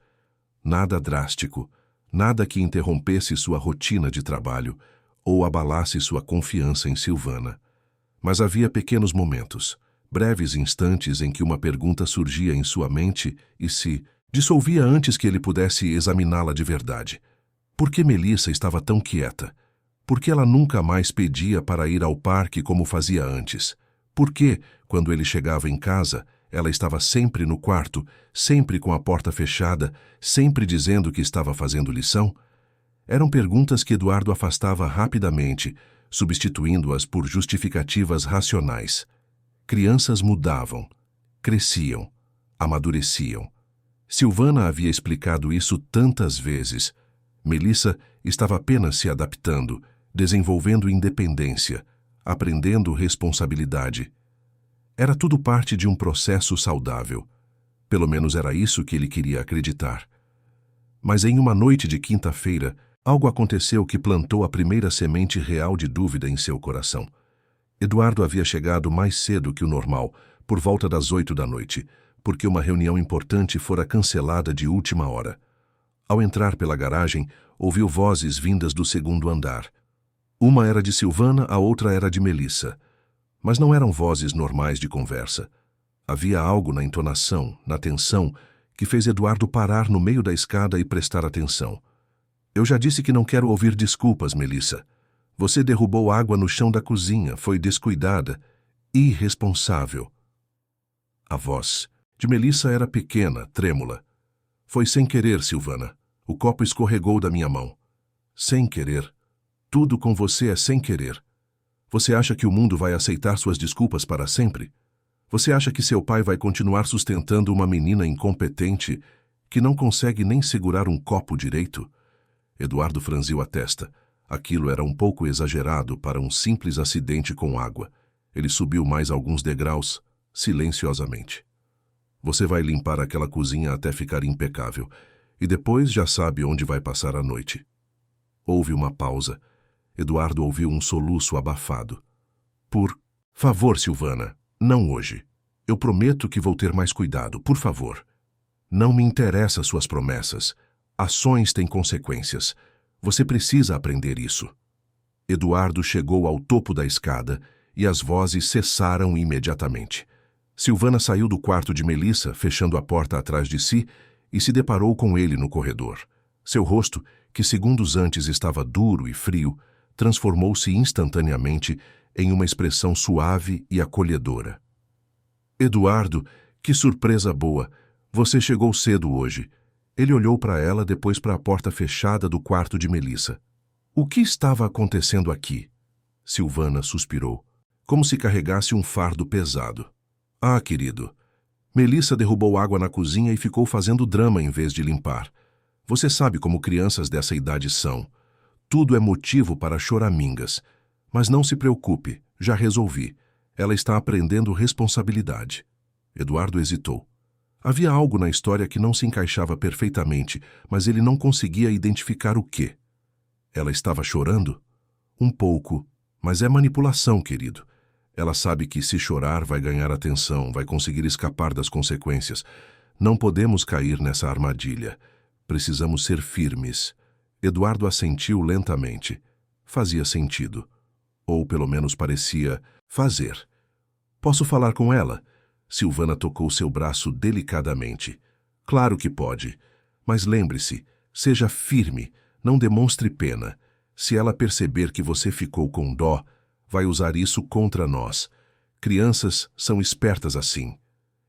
Nada drástico, nada que interrompesse sua rotina de trabalho ou abalasse sua confiança em Silvana. Mas havia pequenos momentos, breves instantes em que uma pergunta surgia em sua mente e se dissolvia antes que ele pudesse examiná-la de verdade. Por que Melissa estava tão quieta? Por que ela nunca mais pedia para ir ao parque como fazia antes? Por que, quando ele chegava em casa, ela estava sempre no quarto, sempre com a porta fechada, sempre dizendo que estava fazendo lição? Eram perguntas que Eduardo afastava rapidamente, substituindo-as por justificativas racionais. Crianças mudavam, cresciam, amadureciam. Silvana havia explicado isso tantas vezes. Melissa estava apenas se adaptando, desenvolvendo independência, aprendendo responsabilidade. Era tudo parte de um processo saudável. Pelo menos era isso que ele queria acreditar. Mas em uma noite de quinta-feira, algo aconteceu que plantou a primeira semente real de dúvida em seu coração. Eduardo havia chegado mais cedo que o normal, por volta das 8 da noite, porque uma reunião importante fora cancelada de última hora. Ao entrar pela garagem, ouviu vozes vindas do segundo andar. Uma era de Silvana, a outra era de Melissa. Mas não eram vozes normais de conversa. Havia algo na entonação, na tensão, que fez Eduardo parar no meio da escada e prestar atenção. Eu já disse que não quero ouvir desculpas, Melissa. Você derrubou água no chão da cozinha, foi descuidada, irresponsável. A voz de Melissa era pequena, trêmula. Foi sem querer, Silvana. O copo escorregou da minha mão. Sem querer. Tudo com você é sem querer. Você acha que o mundo vai aceitar suas desculpas para sempre? Você acha que seu pai vai continuar sustentando uma menina incompetente que não consegue nem segurar um copo direito? Eduardo franziu a testa. Aquilo era um pouco exagerado para um simples acidente com água. Ele subiu mais alguns degraus, silenciosamente. Você vai limpar aquela cozinha até ficar impecável, e depois já sabe onde vai passar a noite. Houve uma pausa. Eduardo ouviu um soluço abafado. Por favor, Silvana, não hoje. Eu prometo que vou ter mais cuidado, por favor. Não me interessam suas promessas. Ações têm consequências. Você precisa aprender isso. Eduardo chegou ao topo da escada e as vozes cessaram imediatamente. Silvana saiu do quarto de Melissa, fechando a porta atrás de si, e se deparou com ele no corredor. Seu rosto, que segundos antes estava duro e frio, transformou-se instantaneamente em uma expressão suave e acolhedora. Eduardo, que surpresa boa! Você chegou cedo hoje. Ele olhou para ela, depois para a porta fechada do quarto de Melissa. O que estava acontecendo aqui? Silvana suspirou, como se carregasse um fardo pesado. Ah, querido. Melissa derrubou água na cozinha e ficou fazendo drama em vez de limpar. Você sabe como crianças dessa idade são. Tudo é motivo para choramingas. Mas não se preocupe, já resolvi. Ela está aprendendo responsabilidade. Eduardo hesitou. Havia algo na história que não se encaixava perfeitamente, mas ele não conseguia identificar o quê. Ela estava chorando? Um pouco, mas é manipulação, querido. Ela sabe que se chorar vai ganhar atenção, vai conseguir escapar das consequências. Não podemos cair nessa armadilha. Precisamos ser firmes. Eduardo assentiu lentamente. Fazia sentido. Ou pelo menos parecia fazer. Posso falar com ela? Silvana tocou seu braço delicadamente. Claro que pode. Mas lembre-se, seja firme, não demonstre pena. Se ela perceber que você ficou com dó, vai usar isso contra nós. Crianças são espertas assim.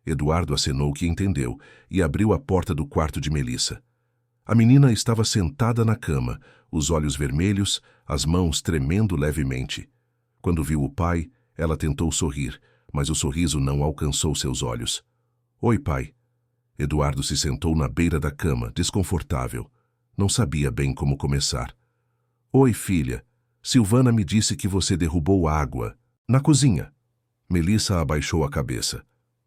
Eduardo acenou que entendeu e abriu a porta do quarto de Melissa. A menina estava sentada na cama, os olhos vermelhos, as mãos tremendo levemente. Quando viu o pai, ela tentou sorrir, mas o sorriso não alcançou seus olhos. Oi, pai. Eduardo se sentou na beira da cama, desconfortável. Não sabia bem como começar. Oi, filha. Silvana me disse que você derrubou água. Na cozinha. Melissa abaixou a cabeça.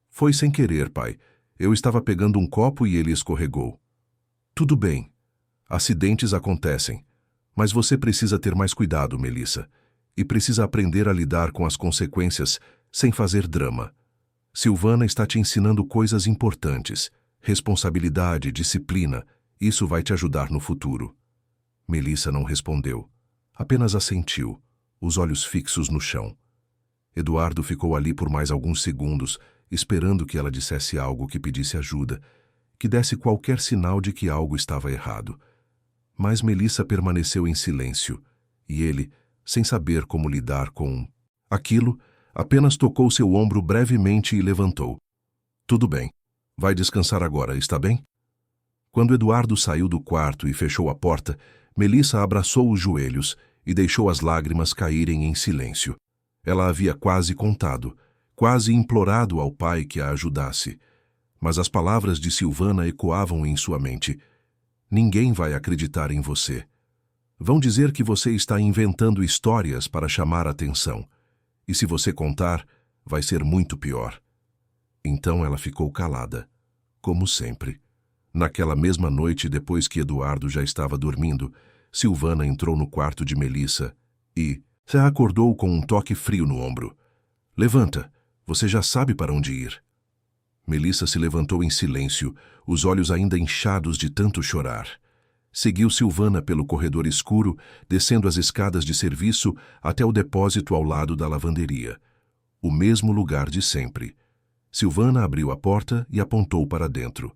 Foi sem querer, pai. Eu estava pegando um copo e ele escorregou. Tudo bem. Acidentes acontecem. Mas você precisa ter mais cuidado, Melissa. E precisa aprender a lidar com as consequências sem fazer drama. Silvana está te ensinando coisas importantes. Responsabilidade, disciplina. Isso vai te ajudar no futuro. Melissa não respondeu. Apenas assentiu, os olhos fixos no chão. Eduardo ficou ali por mais alguns segundos, esperando que ela dissesse algo que pedisse ajuda, que desse qualquer sinal de que algo estava errado. Mas Melissa permaneceu em silêncio, e ele, sem saber como lidar com aquilo, apenas tocou seu ombro brevemente e levantou. Tudo bem. Vai descansar agora, está bem? Quando Eduardo saiu do quarto e fechou a porta, Melissa abraçou os joelhos e deixou as lágrimas caírem em silêncio. Ela havia quase contado, quase implorado ao pai que a ajudasse. Mas as palavras de Silvana ecoavam em sua mente. Ninguém vai acreditar em você. Vão dizer que você está inventando histórias para chamar a atenção. E se você contar, vai ser muito pior. Então ela ficou calada, como sempre. Naquela mesma noite, depois que Eduardo já estava dormindo, Silvana entrou no quarto de Melissa e se acordou com um toque frio no ombro. Levanta, você já sabe para onde ir. Melissa se levantou em silêncio, os olhos ainda inchados de tanto chorar. Seguiu Silvana pelo corredor escuro, descendo as escadas de serviço até o depósito ao lado da lavanderia. O mesmo lugar de sempre. Silvana abriu a porta e apontou para dentro.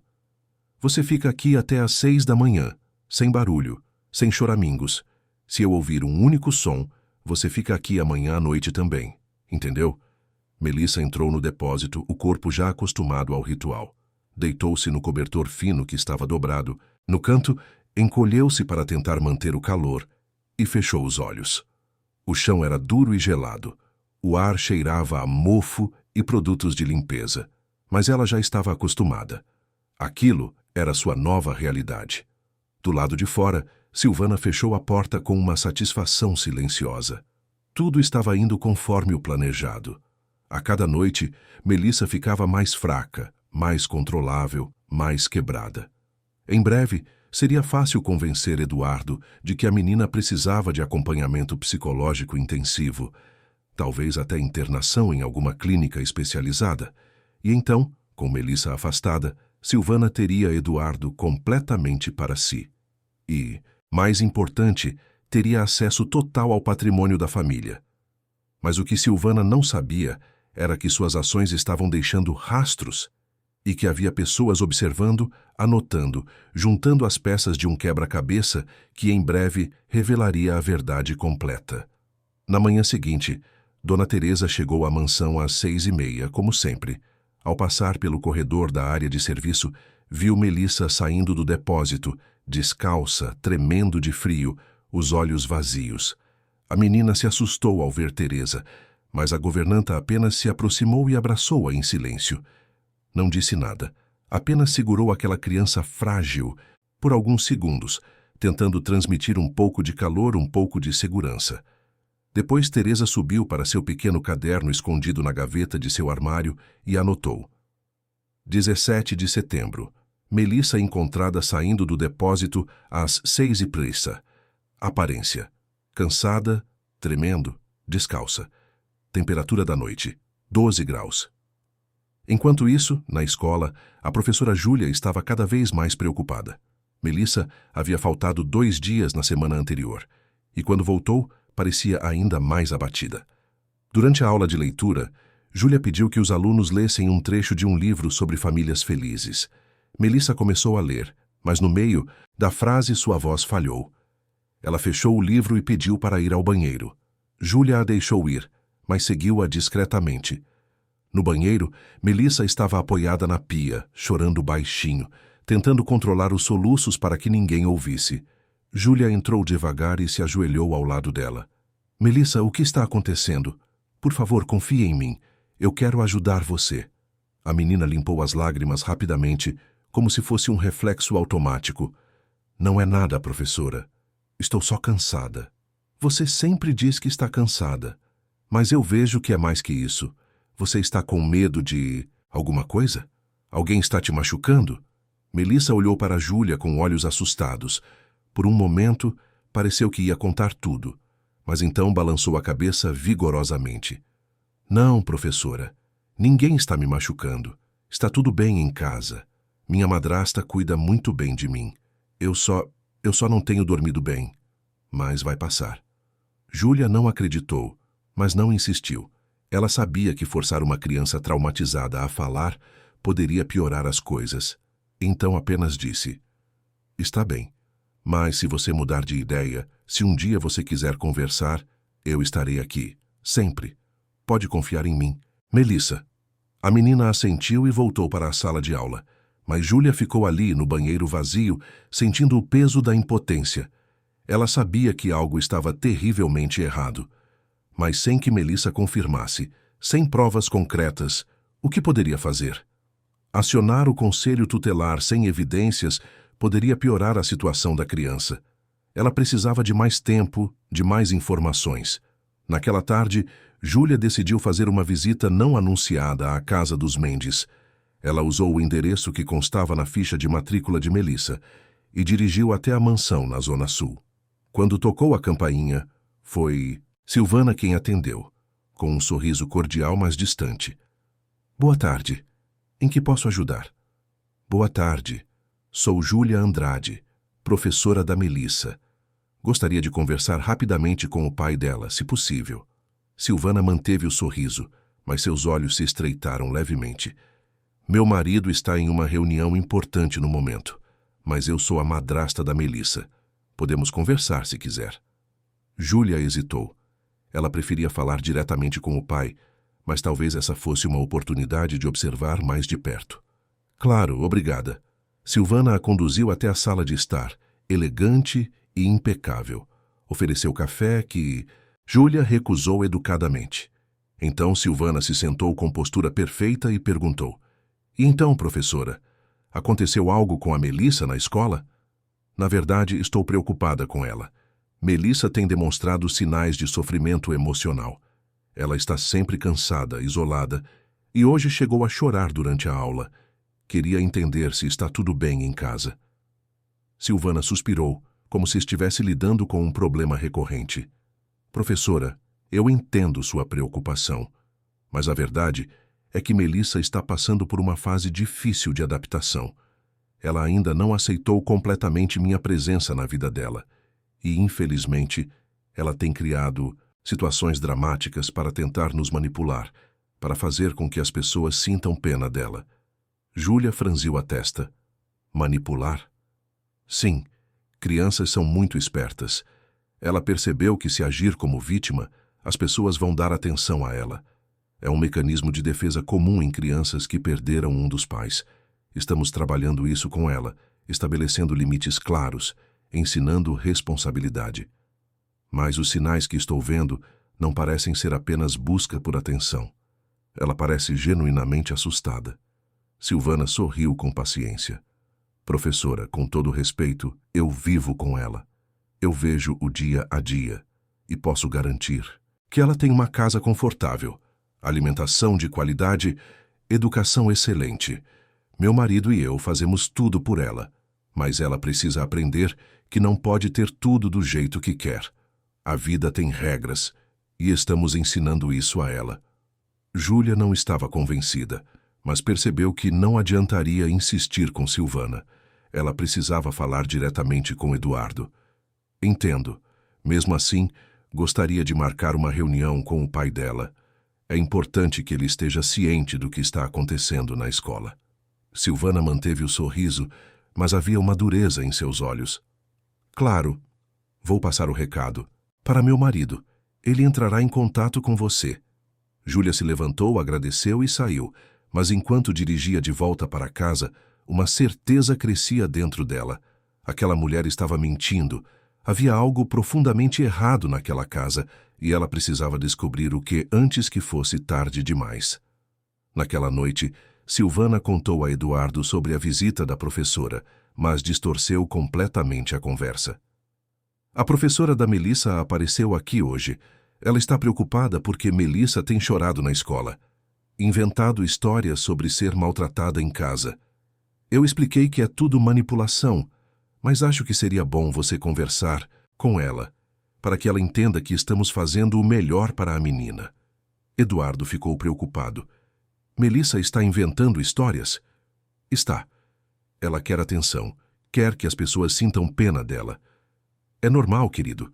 Você fica aqui até às 6 da manhã, sem barulho, sem choramingos. Se eu ouvir um único som, você fica aqui amanhã à noite também. Entendeu? Melissa entrou no depósito, o corpo já acostumado ao ritual. Deitou-se no cobertor fino que estava dobrado. No canto, encolheu-se para tentar manter o calor e fechou os olhos. O chão era duro e gelado. O ar cheirava a mofo e produtos de limpeza. Mas ela já estava acostumada. Aquilo era sua nova realidade. Do lado de fora, Silvana fechou a porta com uma satisfação silenciosa. Tudo estava indo conforme o planejado. A cada noite, Melissa ficava mais fraca, mais controlável, mais quebrada. Em breve, seria fácil convencer Eduardo de que a menina precisava de acompanhamento psicológico intensivo, talvez até internação em alguma clínica especializada. E então, com Melissa afastada, Silvana teria Eduardo completamente para si. E, mais importante, teria acesso total ao patrimônio da família. Mas o que Silvana não sabia era que suas ações estavam deixando rastros e que havia pessoas observando, anotando, juntando as peças de um quebra-cabeça que em breve revelaria a verdade completa. Na manhã seguinte, Dona Teresa chegou à mansão às 6h30, como sempre. Ao passar pelo corredor da área de serviço, viu Melissa saindo do depósito, descalça, tremendo de frio, os olhos vazios. A menina se assustou ao ver Teresa, mas a governanta apenas se aproximou e abraçou-a em silêncio. Não disse nada, apenas segurou aquela criança frágil por alguns segundos, tentando transmitir um pouco de calor, um pouco de segurança. Depois Teresa subiu para seu pequeno caderno escondido na gaveta de seu armário e anotou. 17 de setembro. Melissa encontrada saindo do depósito às 6h30. Aparência: cansada, tremendo, descalça. Temperatura da noite: 12 graus. Enquanto isso, na escola, a professora Júlia estava cada vez mais preocupada. Melissa havia faltado 2 dias na semana anterior, e quando voltou, parecia ainda mais abatida. Durante a aula de leitura, Júlia pediu que os alunos lessem um trecho de um livro sobre famílias felizes. Melissa começou a ler, mas no meio da frase sua voz falhou. Ela fechou o livro e pediu para ir ao banheiro. Júlia a deixou ir, mas seguiu-a discretamente. No banheiro, Melissa estava apoiada na pia, chorando baixinho, tentando controlar os soluços para que ninguém ouvisse. Júlia entrou devagar e se ajoelhou ao lado dela. Melissa, o que está acontecendo? Por favor, confie em mim. Eu quero ajudar você. A menina limpou as lágrimas rapidamente, como se fosse um reflexo automático. Não é nada, professora. Estou só cansada. Você sempre diz que está cansada, mas eu vejo que é mais que isso. Você está com medo de alguma coisa? Alguém está te machucando? Melissa olhou para Júlia com olhos assustados. Por um momento, pareceu que ia contar tudo, mas então balançou a cabeça vigorosamente. Não, professora. Ninguém está me machucando. Está tudo bem em casa. Minha madrasta cuida muito bem de mim. Eu só não tenho dormido bem. Mas vai passar. Júlia não acreditou, mas não insistiu. Ela sabia que forçar uma criança traumatizada a falar poderia piorar as coisas. Então apenas disse: está bem, mas se você mudar de ideia, se um dia você quiser conversar, eu estarei aqui, sempre. Pode confiar em mim. Melissa. A menina assentiu e voltou para a sala de aula, mas Júlia ficou ali no banheiro vazio, sentindo o peso da impotência. Ela sabia que algo estava terrivelmente errado, mas sem que Melissa confirmasse, sem provas concretas, o que poderia fazer? Acionar o conselho tutelar sem evidências poderia piorar a situação da criança. Ela precisava de mais tempo, de mais informações. Naquela tarde, Júlia decidiu fazer uma visita não anunciada à casa dos Mendes. Ela usou o endereço que constava na ficha de matrícula de Melissa e dirigiu até a mansão na Zona Sul. Quando tocou a campainha, foi Silvana quem atendeu, com um sorriso cordial mas distante. Boa tarde. Em que posso ajudar? Boa tarde. Sou Júlia Andrade, professora da Melissa. Gostaria de conversar rapidamente com o pai dela, se possível. Silvana manteve o sorriso, mas seus olhos se estreitaram levemente. Meu marido está em uma reunião importante no momento, mas eu sou a madrasta da Melissa. Podemos conversar se quiser. Júlia hesitou. Ela preferia falar diretamente com o pai, mas talvez essa fosse uma oportunidade de observar mais de perto. Claro, obrigada. Silvana a conduziu até a sala de estar, elegante e impecável. Ofereceu café que Júlia recusou educadamente. Então Silvana se sentou com postura perfeita e perguntou: E então, professora, aconteceu algo com a Melissa na escola? Na verdade, estou preocupada com ela. Melissa tem demonstrado sinais de sofrimento emocional. Ela está sempre cansada, isolada, e hoje chegou a chorar durante a aula. Queria entender se está tudo bem em casa. Silvana suspirou, como se estivesse lidando com um problema recorrente. Professora, eu entendo sua preocupação, mas a verdade é que Melissa está passando por uma fase difícil de adaptação. Ela ainda não aceitou completamente minha presença na vida dela, e, infelizmente, ela tem criado Situações dramáticas para tentar nos manipular, para fazer com que as pessoas sintam pena dela. Júlia franziu a testa. Manipular? Sim, crianças são muito espertas. Ela percebeu que se agir como vítima, as pessoas vão dar atenção a ela. É um mecanismo de defesa comum em crianças que perderam um dos pais. Estamos trabalhando isso com ela, estabelecendo limites claros, ensinando responsabilidade. Mas os sinais que estou vendo não parecem ser apenas busca por atenção. Ela parece genuinamente assustada. Silvana sorriu com paciência. Professora, com todo respeito, eu vivo com ela. Eu vejo o dia a dia e posso garantir que ela tem uma casa confortável, alimentação de qualidade, educação excelente. Meu marido e eu fazemos tudo por ela, mas ela precisa aprender que não pode ter tudo do jeito que quer. A vida tem regras e estamos ensinando isso a ela. Júlia não estava convencida, mas percebeu que não adiantaria insistir com Silvana. Ela precisava falar diretamente com Eduardo. Entendo. Mesmo assim, gostaria de marcar uma reunião com o pai dela. É importante que ele esteja ciente do que está acontecendo na escola. Silvana manteve o sorriso, mas havia uma dureza em seus olhos. Claro. Vou passar o recado. Para meu marido. Ele entrará em contato com você. Júlia se levantou, agradeceu e saiu, mas enquanto dirigia de volta para casa, uma certeza crescia dentro dela. Aquela mulher estava mentindo. Havia algo profundamente errado naquela casa e ela precisava descobrir o que antes que fosse tarde demais. Naquela noite, Silvana contou a Eduardo sobre a visita da professora, mas distorceu completamente a conversa. A professora da Melissa apareceu aqui hoje. Ela está preocupada porque Melissa tem chorado na escola. Inventado histórias sobre ser maltratada em casa. Eu expliquei que é tudo manipulação, mas acho que seria bom você conversar com ela, para que ela entenda que estamos fazendo o melhor para a menina. Eduardo ficou preocupado. Melissa está inventando histórias? Está. Ela quer atenção, quer que as pessoas sintam pena dela. É normal, querido,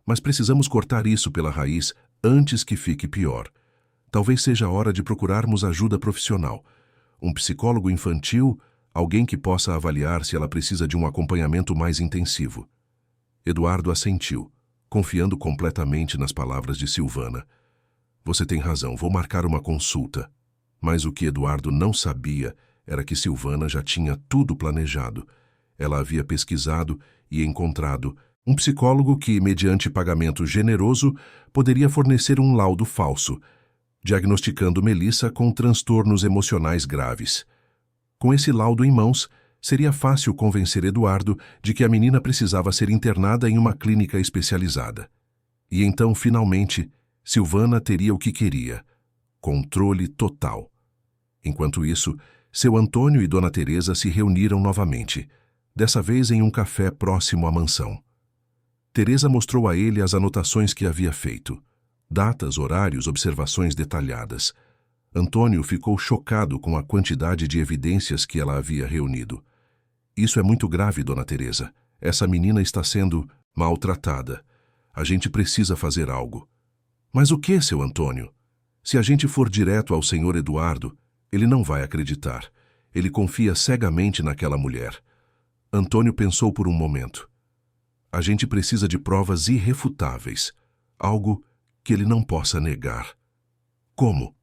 mas precisamos cortar isso pela raiz antes que fique pior. Talvez seja a hora de procurarmos ajuda profissional. Um psicólogo infantil, alguém que possa avaliar se ela precisa de um acompanhamento mais intensivo. Eduardo assentiu, confiando completamente nas palavras de Silvana. Você tem razão, vou marcar uma consulta. Mas o que Eduardo não sabia era que Silvana já tinha tudo planejado. Ela havia pesquisado e encontrado um psicólogo que, mediante pagamento generoso, poderia fornecer um laudo falso, diagnosticando Melissa com transtornos emocionais graves. Com esse laudo em mãos, seria fácil convencer Eduardo de que a menina precisava ser internada em uma clínica especializada. E então, finalmente, Silvana teria o que queria: controle total. Enquanto isso, seu Antônio e Dona Teresa se reuniram novamente, dessa vez em um café próximo à mansão. Teresa mostrou a ele as anotações que havia feito. Datas, horários, observações detalhadas. Antônio ficou chocado com a quantidade de evidências que ela havia reunido. Isso é muito grave, Dona Teresa. Essa menina está sendo maltratada. A gente precisa fazer algo. Mas o que, seu Antônio? Se a gente for direto ao senhor Eduardo, ele não vai acreditar. Ele confia cegamente naquela mulher. Antônio pensou por um momento. A gente precisa de provas irrefutáveis. Algo que ele não possa negar. Como?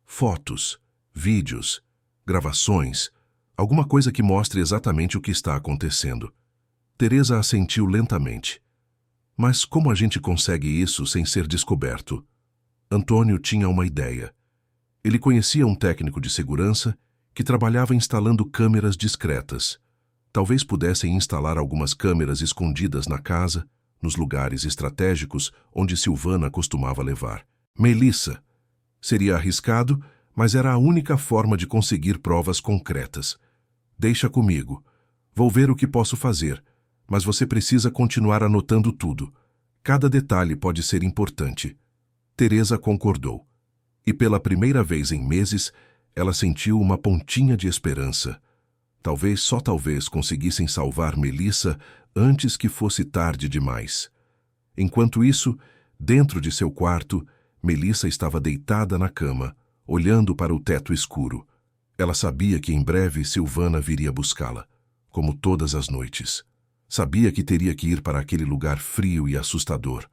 Fotos, vídeos, gravações, alguma coisa que mostre exatamente o que está acontecendo. Teresa assentiu lentamente. Mas como a gente consegue isso sem ser descoberto? Antônio tinha uma ideia. Ele conhecia um técnico de segurança que trabalhava instalando câmeras discretas. Talvez pudessem instalar algumas câmeras escondidas na casa, nos lugares estratégicos onde Silvana costumava levar. Melissa. Seria arriscado, mas era a única forma de conseguir provas concretas. Deixa comigo. Vou ver o que posso fazer, mas você precisa continuar anotando tudo. Cada detalhe pode ser importante. Teresa concordou. E pela primeira vez em meses, ela sentiu uma pontinha de esperança. Talvez, só talvez, conseguissem salvar Melissa antes que fosse tarde demais. Enquanto isso, Dentro de seu quarto, Melissa estava deitada na cama, olhando para o teto escuro. Ela sabia que em breve Silvana viria buscá-la, como todas as noites. Sabia que teria que ir para aquele lugar frio e assustador.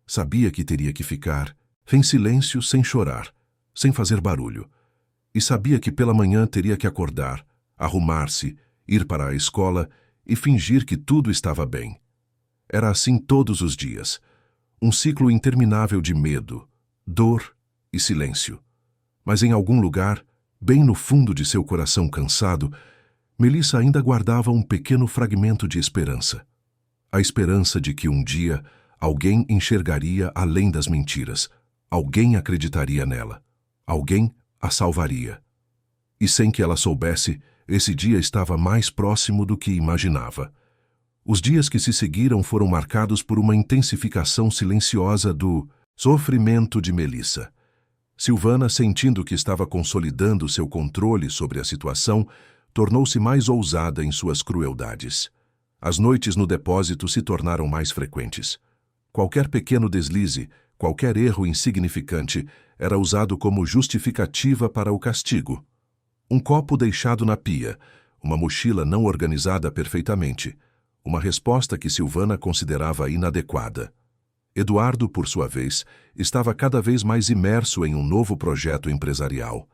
Sabia que teria que ficar em silêncio, sem chorar, sem fazer barulho. E sabia que pela manhã teria que acordar, arrumar-se, ir para a escola e fingir que tudo estava bem. Era assim todos os dias. Um ciclo interminável de medo, dor e silêncio. Mas em algum lugar, bem no fundo de seu coração cansado, Melissa ainda guardava um pequeno fragmento de esperança. A esperança de que um dia alguém enxergaria além das mentiras, alguém acreditaria nela, alguém a salvaria. E sem que ela soubesse, esse dia estava mais próximo do que imaginava. Os dias que se seguiram foram marcados por uma intensificação silenciosa do sofrimento de Melissa. Silvana, sentindo que estava consolidando seu controle sobre a situação, tornou-se mais ousada em suas crueldades. As noites no depósito se tornaram mais frequentes. Qualquer pequeno deslize, qualquer erro insignificante, era usado como justificativa para o castigo. Um copo deixado na pia, uma mochila não organizada perfeitamente, uma resposta que Silvana considerava inadequada. Eduardo, por sua vez, estava cada vez mais imerso em um novo projeto empresarial: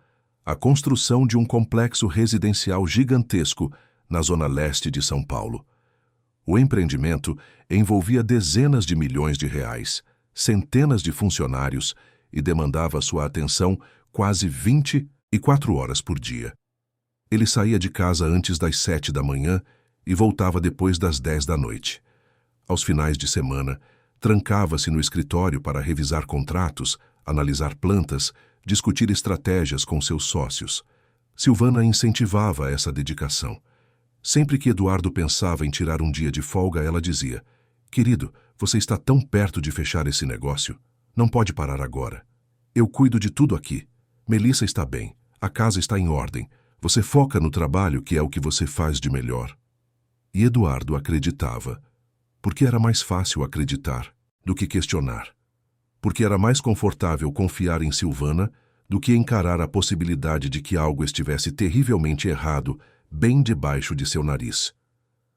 a construção de um complexo residencial gigantesco na zona leste de São Paulo. O empreendimento envolvia dezenas de milhões de reais, centenas de funcionários e demandava sua atenção quase 24 horas por dia. Ele saía de casa antes das 7 da manhã e voltava depois das 10 da noite. Aos finais de semana, trancava-se no escritório para revisar contratos, analisar plantas, discutir estratégias com seus sócios. Silvana incentivava essa dedicação. Sempre que Eduardo pensava em tirar um dia de folga, ela dizia: "Querido, você está tão perto de fechar esse negócio. Não pode parar agora. Eu cuido de tudo aqui. Melissa está bem. A casa está em ordem. Você foca no trabalho, que é o que você faz de melhor." E Eduardo acreditava, porque era mais fácil acreditar do que questionar. Porque era mais confortável confiar em Silvana do que encarar a possibilidade de que algo estivesse terrivelmente errado bem debaixo de seu nariz.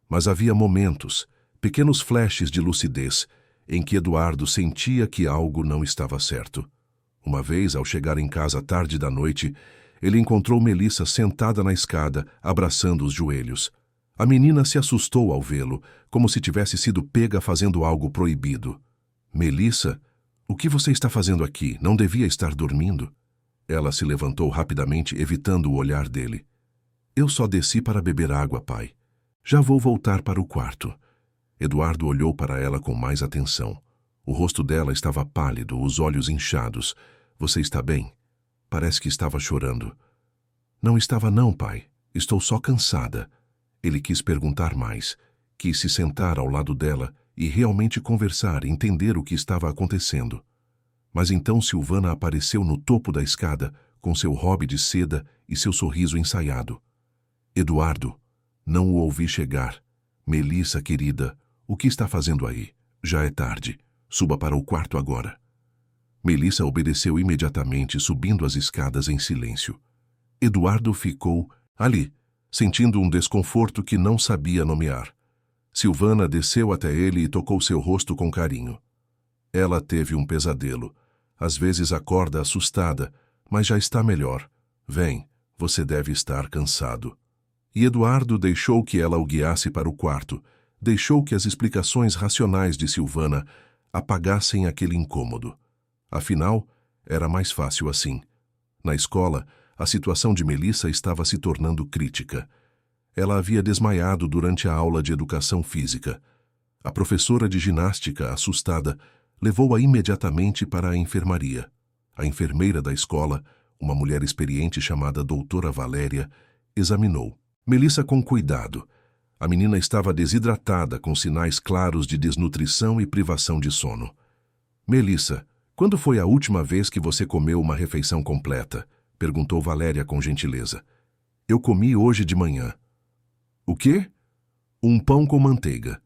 Mas havia momentos, pequenos flashes de lucidez, em que Eduardo sentia que algo não estava certo. Uma vez, ao chegar em casa tarde da noite, ele encontrou Melissa sentada na escada, abraçando os joelhos. A menina se assustou ao vê-lo, como se tivesse sido pega fazendo algo proibido. "Melissa, o que você está fazendo aqui? Não devia estar dormindo?" Ela se levantou rapidamente, evitando o olhar dele. "Eu só desci para beber água, pai. Já vou voltar para o quarto." Eduardo olhou para ela com mais atenção. O rosto dela estava pálido, os olhos inchados. "Você está bem?" Parece que estava chorando. "Não estava não, pai. Estou só cansada." Ele quis perguntar mais, quis se sentar ao lado dela e realmente conversar, entender o que estava acontecendo. Mas então Silvana apareceu no topo da escada, com seu robe de seda e seu sorriso ensaiado. "Eduardo, não o ouvi chegar. Melissa, querida, o que está fazendo aí? Já é tarde. Suba para o quarto agora." Melissa obedeceu imediatamente, subindo as escadas em silêncio. Eduardo ficou ali, sentindo um desconforto que não sabia nomear. Silvana desceu até ele e tocou seu rosto com carinho. Ela teve um pesadelo. Às vezes acorda assustada, mas já está melhor. "Vem, você deve estar cansado." E Eduardo deixou que ela o guiasse para o quarto, deixou que as explicações racionais de Silvana apagassem aquele incômodo. Afinal, era mais fácil assim. Na escola, a situação de Melissa estava se tornando crítica. Ela havia desmaiado durante a aula de educação física. A professora de ginástica, assustada, levou-a imediatamente para a enfermaria. A enfermeira da escola, uma mulher experiente chamada Doutora Valéria, examinou Melissa com cuidado. A menina estava desidratada, com sinais claros de desnutrição e privação de sono. "Melissa, quando foi a última vez que você comeu uma refeição completa?" perguntou Valéria com gentileza. "Eu comi hoje de manhã." "O quê?" "Um pão com manteiga."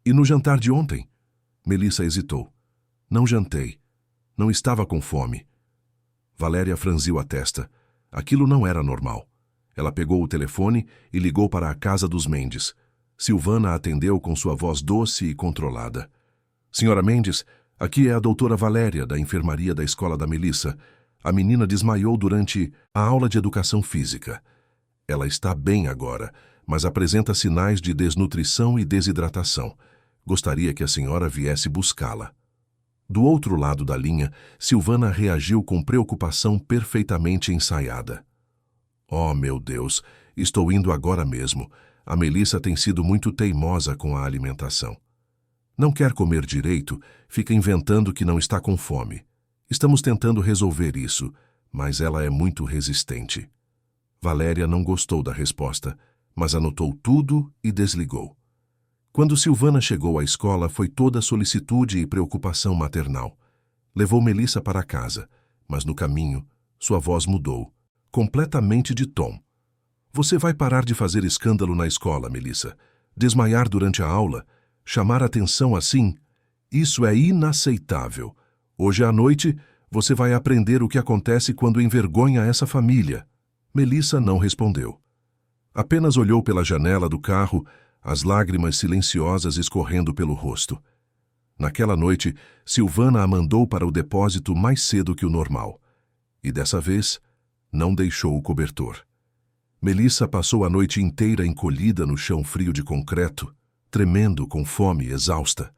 "E no jantar de ontem?" Melissa hesitou. Não jantei. Não estava com fome. Valéria franziu a testa. Aquilo não era normal. Ela pegou o telefone e ligou para a casa dos Mendes. Silvana atendeu com sua voz doce e controlada. Senhora Mendes, aqui é a doutora Valéria, da enfermaria da escola da Melissa. A menina desmaiou durante a aula de educação física. Ela está bem agora, mas apresenta sinais de desnutrição e desidratação. Gostaria que a senhora viesse buscá-la. Do outro lado da linha, Silvana reagiu com preocupação perfeitamente ensaiada. Oh, meu Deus, estou indo agora mesmo. A Melissa tem sido muito teimosa com a alimentação. Não quer comer direito, fica inventando que não está com fome. Estamos tentando resolver isso, mas ela é muito resistente. Valéria não gostou da resposta, mas anotou tudo e desligou. Quando Silvana chegou à escola, foi toda solicitude e preocupação maternal. Levou Melissa para casa, mas no caminho, sua voz mudou, completamente de tom. Você vai parar de fazer escândalo na escola, Melissa. Desmaiar durante a aula, chamar atenção assim, isso é inaceitável. Hoje à noite, você vai aprender o que acontece quando envergonha essa família. Melissa não respondeu. Apenas olhou pela janela do carro, as lágrimas silenciosas escorrendo pelo rosto. Naquela noite, Silvana a mandou para o depósito mais cedo que o normal. E dessa vez, não deixou o cobertor. Melissa passou a noite inteira encolhida no chão frio de concreto, tremendo com fome e exausta.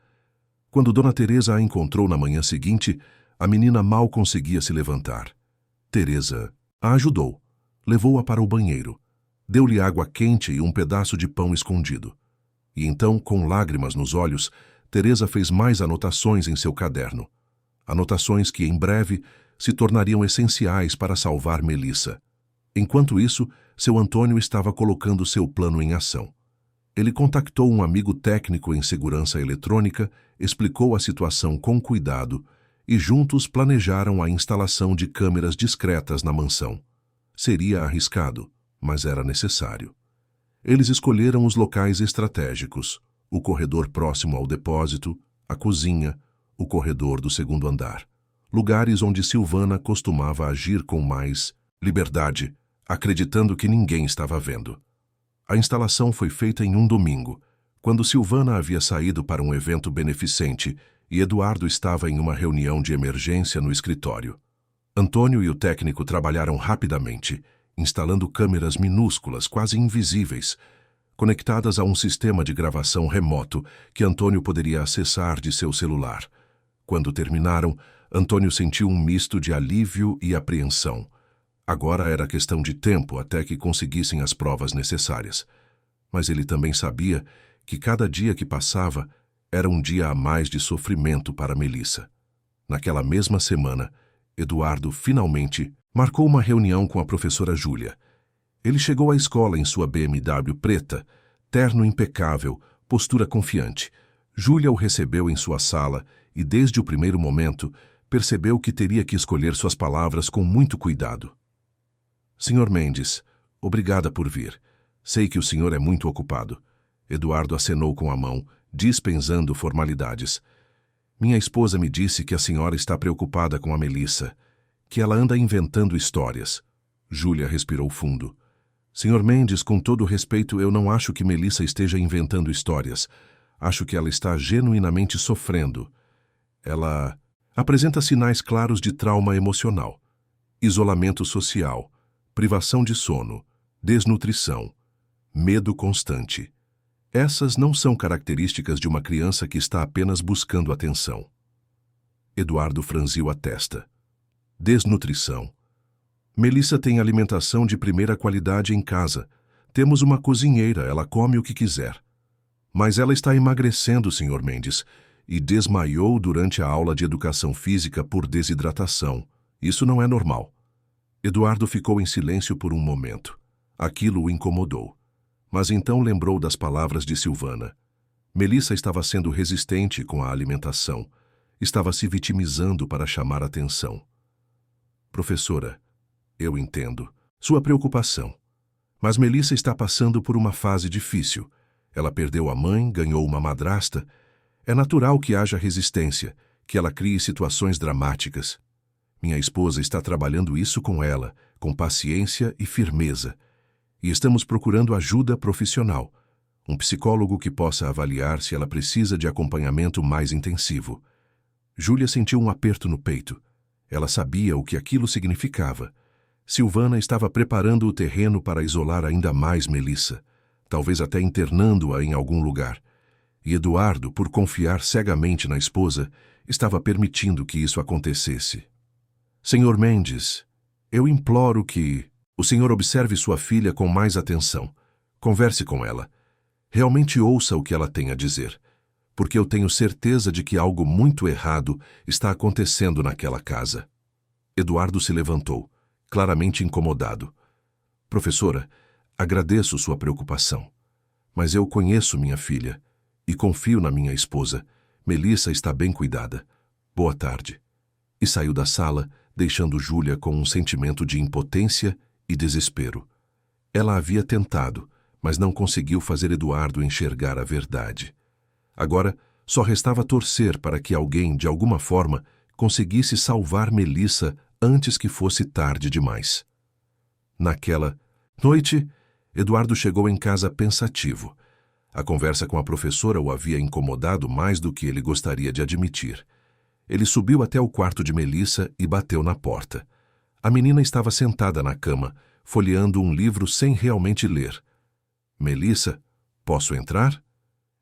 Quando Dona Teresa a encontrou na manhã seguinte, a menina mal conseguia se levantar. Teresa a ajudou, levou-a para o banheiro, deu-lhe água quente e um pedaço de pão escondido. E então, com lágrimas nos olhos, Teresa fez mais anotações em seu caderno. Anotações que, em breve, se tornariam essenciais para salvar Melissa. Enquanto isso, seu Antônio estava colocando seu plano em ação. Ele contactou um amigo técnico em segurança eletrônica, explicou a situação com cuidado e juntos planejaram a instalação de câmeras discretas na mansão. Seria arriscado, mas era necessário. Eles escolheram os locais estratégicos, o corredor próximo ao depósito, a cozinha, o corredor do segundo andar. Lugares onde Silvana costumava agir com mais liberdade, acreditando que ninguém estava vendo. A instalação foi feita em um domingo, quando Silvana havia saído para um evento beneficente e Eduardo estava em uma reunião de emergência no escritório. Antônio e o técnico trabalharam rapidamente, instalando câmeras minúsculas, quase invisíveis, conectadas a um sistema de gravação remoto que Antônio poderia acessar de seu celular. Quando terminaram, Antônio sentiu um misto de alívio e apreensão. Agora era questão de tempo até que conseguissem as provas necessárias. Mas ele também sabia que cada dia que passava era um dia a mais de sofrimento para Melissa. Naquela mesma semana, Eduardo finalmente marcou uma reunião com a professora Júlia. Ele chegou à escola em sua BMW preta, terno impecável, postura confiante. Júlia o recebeu em sua sala e, desde o primeiro momento, percebeu que teria que escolher suas palavras com muito cuidado. Senhor Mendes, obrigada por vir. Sei que o senhor é muito ocupado. Eduardo acenou com a mão, dispensando formalidades. Minha esposa me disse que a senhora está preocupada com a Melissa, que ela anda inventando histórias. Júlia respirou fundo. Senhor Mendes, com todo respeito, eu não acho que Melissa esteja inventando histórias. Acho que ela está genuinamente sofrendo. Ela apresenta sinais claros de trauma emocional, isolamento social, privação de sono, desnutrição, medo constante. Essas não são características de uma criança que está apenas buscando atenção. Eduardo franziu a testa. Desnutrição. Melissa tem alimentação de primeira qualidade em casa. Temos uma cozinheira, ela come o que quiser. Mas ela está emagrecendo, Sr. Mendes, e desmaiou durante a aula de educação física por desidratação. Isso não é normal. Eduardo ficou em silêncio por um momento. Aquilo o incomodou. Mas então lembrou das palavras de Silvana. Melissa estava sendo resistente com a alimentação. Estava se vitimizando para chamar atenção. Professora, eu entendo sua preocupação. Mas Melissa está passando por uma fase difícil. Ela perdeu a mãe, ganhou uma madrasta. É natural que haja resistência, que ela crie situações dramáticas. Minha esposa está trabalhando isso com ela, com paciência e firmeza. E estamos procurando ajuda profissional. Um psicólogo que possa avaliar se ela precisa de acompanhamento mais intensivo. Júlia sentiu um aperto no peito. Ela sabia o que aquilo significava. Silvana estava preparando o terreno para isolar ainda mais Melissa, talvez até internando-a em algum lugar. E Eduardo, por confiar cegamente na esposa, estava permitindo que isso acontecesse. Senhor Mendes, eu imploro que o senhor observe sua filha com mais atenção. Converse com ela. Realmente ouça o que ela tem a dizer, porque eu tenho certeza de que algo muito errado está acontecendo naquela casa. Eduardo se levantou, claramente incomodado. Professora, agradeço sua preocupação, mas eu conheço minha filha e confio na minha esposa. Melissa está bem cuidada. Boa tarde. E saiu da sala, deixando Júlia com um sentimento de impotência e desespero. Ela havia tentado, mas não conseguiu fazer Eduardo enxergar a verdade. Agora, só restava torcer para que alguém, de alguma forma, conseguisse salvar Melissa antes que fosse tarde demais. Naquela noite, Eduardo chegou em casa pensativo. A conversa com a professora o havia incomodado mais do que ele gostaria de admitir. Ele subiu até o quarto de Melissa e bateu na porta. A menina estava sentada na cama, folheando um livro sem realmente ler. Melissa, posso entrar?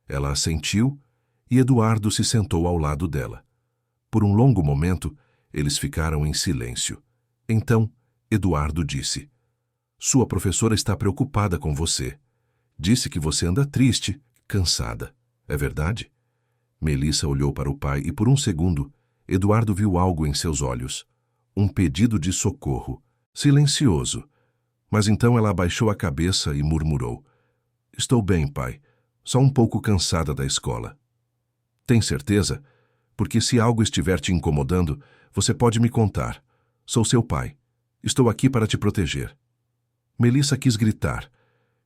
Ela assentiu e Eduardo se sentou ao lado dela. Por um longo momento, eles ficaram em silêncio. Então, Eduardo disse: Sua professora está preocupada com você. Disse que você anda triste, cansada. É verdade? Melissa olhou para o pai e, por um segundo, Eduardo viu algo em seus olhos. Um pedido de socorro, silencioso. Mas então ela abaixou a cabeça e murmurou: Estou bem, pai. Só um pouco cansada da escola. Tem certeza? Porque se algo estiver te incomodando, você pode me contar. Sou seu pai. Estou aqui para te proteger. Melissa quis gritar.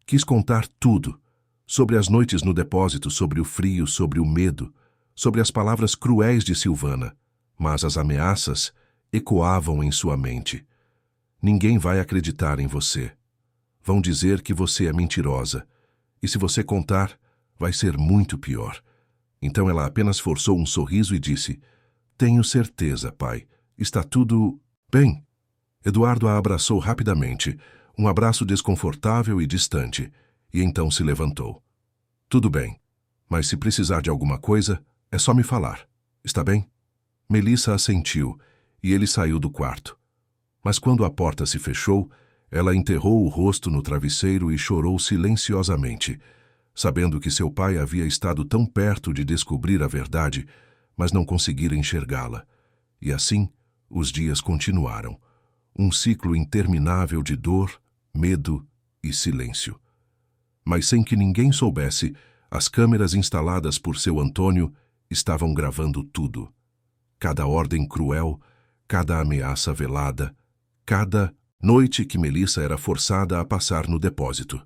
Quis contar tudo. Sobre as noites no depósito, sobre o frio, sobre o medo, sobre as palavras cruéis de Silvana. Mas as ameaças ecoavam em sua mente. Ninguém vai acreditar em você. Vão dizer que você é mentirosa. E se você contar, vai ser muito pior. Então ela apenas forçou um sorriso e disse: Tenho certeza, pai. Está tudo bem. Eduardo a abraçou rapidamente, um abraço desconfortável e distante, e então se levantou. Tudo bem, mas se precisar de alguma coisa, é só me falar. Está bem? Melissa assentiu, e ele saiu do quarto. Mas quando a porta se fechou, ela enterrou o rosto no travesseiro e chorou silenciosamente, sabendo que seu pai havia estado tão perto de descobrir a verdade, mas não conseguira enxergá-la. E assim, os dias continuaram. Um ciclo interminável de dor, medo e silêncio. Mas sem que ninguém soubesse, as câmeras instaladas por seu Antônio estavam gravando tudo. Cada ordem cruel, cada ameaça velada, cada noite que Melissa era forçada a passar no depósito.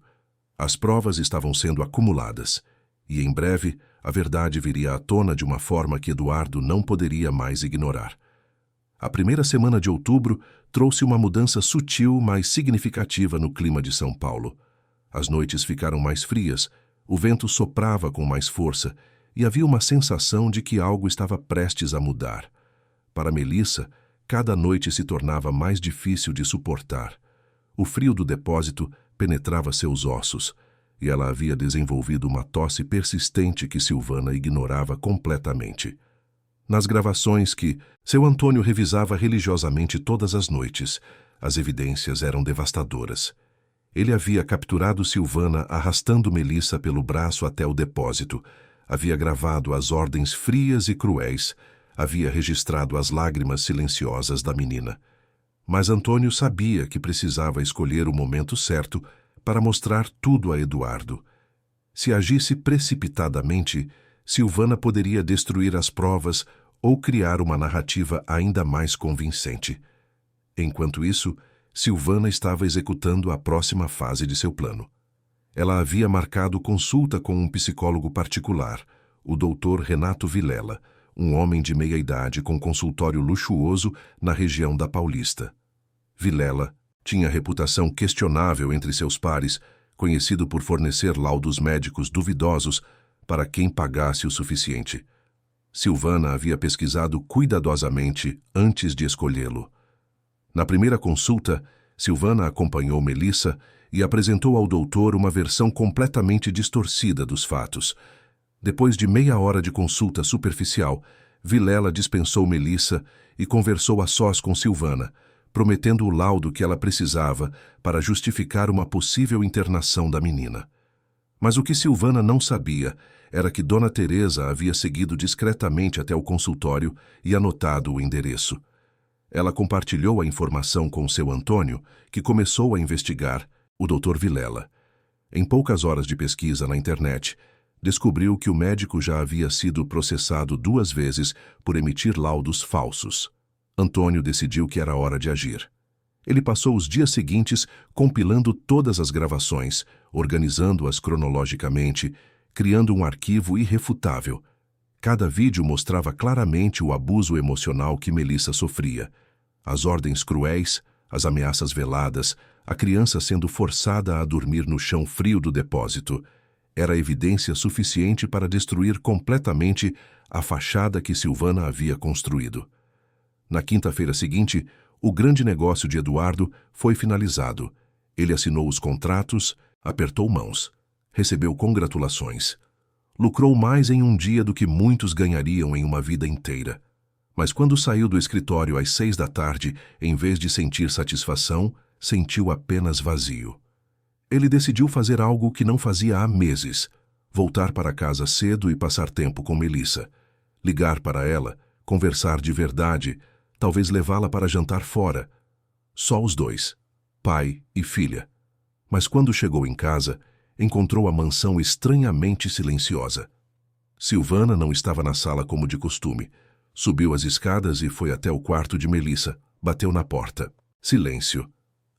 As provas estavam sendo acumuladas, e em breve a verdade viria à tona de uma forma que Eduardo não poderia mais ignorar. A primeira semana de outubro trouxe uma mudança sutil, mas significativa no clima de São Paulo. As noites ficaram mais frias, o vento soprava com mais força, e havia uma sensação de que algo estava prestes a mudar. Para Melissa, cada noite se tornava mais difícil de suportar. O frio do depósito penetrava seus ossos, e ela havia desenvolvido uma tosse persistente que Silvana ignorava completamente. Nas gravações que seu Antônio revisava religiosamente todas as noites, as evidências eram devastadoras. Ele havia capturado Silvana arrastando Melissa pelo braço até o depósito, havia gravado as ordens frias e cruéis, havia registrado as lágrimas silenciosas da menina. Mas Antônio sabia que precisava escolher o momento certo para mostrar tudo a Eduardo. Se agisse precipitadamente, Silvana poderia destruir as provas ou criar uma narrativa ainda mais convincente. Enquanto isso, Silvana estava executando a próxima fase de seu plano. Ela havia marcado consulta com um psicólogo particular, o Dr. Renato Vilela, um homem de meia idade com consultório luxuoso na região da Paulista. Vilela tinha reputação questionável entre seus pares, conhecido por fornecer laudos médicos duvidosos para quem pagasse o suficiente. Silvana havia pesquisado cuidadosamente antes de escolhê-lo. Na primeira consulta, Silvana acompanhou Melissa e apresentou ao doutor uma versão completamente distorcida dos fatos. Depois de meia hora de consulta superficial, Vilela dispensou Melissa e conversou a sós com Silvana, prometendo o laudo que ela precisava para justificar uma possível internação da menina. Mas o que Silvana não sabia era que Dona Teresa havia seguido discretamente até o consultório e anotado o endereço. Ela compartilhou a informação com seu Antônio, que começou a investigar o Dr. Vilela. Em poucas horas de pesquisa na internet, descobriu que o médico já havia sido processado 2 vezes por emitir laudos falsos. Antônio decidiu que era hora de agir. Ele passou os dias seguintes compilando todas as gravações, organizando-as cronologicamente, criando um arquivo irrefutável. Cada vídeo mostrava claramente o abuso emocional que Melissa sofria. As ordens cruéis, as ameaças veladas, a criança sendo forçada a dormir no chão frio do depósito. Era evidência suficiente para destruir completamente a fachada que Silvana havia construído. Na quinta-feira seguinte, o grande negócio de Eduardo foi finalizado. Ele assinou os contratos, apertou mãos, recebeu congratulações. Lucrou mais em um dia do que muitos ganhariam em uma vida inteira. Mas quando saiu do escritório às 6 da tarde, em vez de sentir satisfação, sentiu apenas vazio. Ele decidiu fazer algo que não fazia há meses: voltar para casa cedo e passar tempo com Melissa. Ligar para ela, conversar de verdade, talvez levá-la para jantar fora. Só os dois, pai e filha. Mas quando chegou em casa, encontrou a mansão estranhamente silenciosa. Silvana não estava na sala como de costume. Subiu as escadas e foi até o quarto de Melissa. Bateu na porta. Silêncio.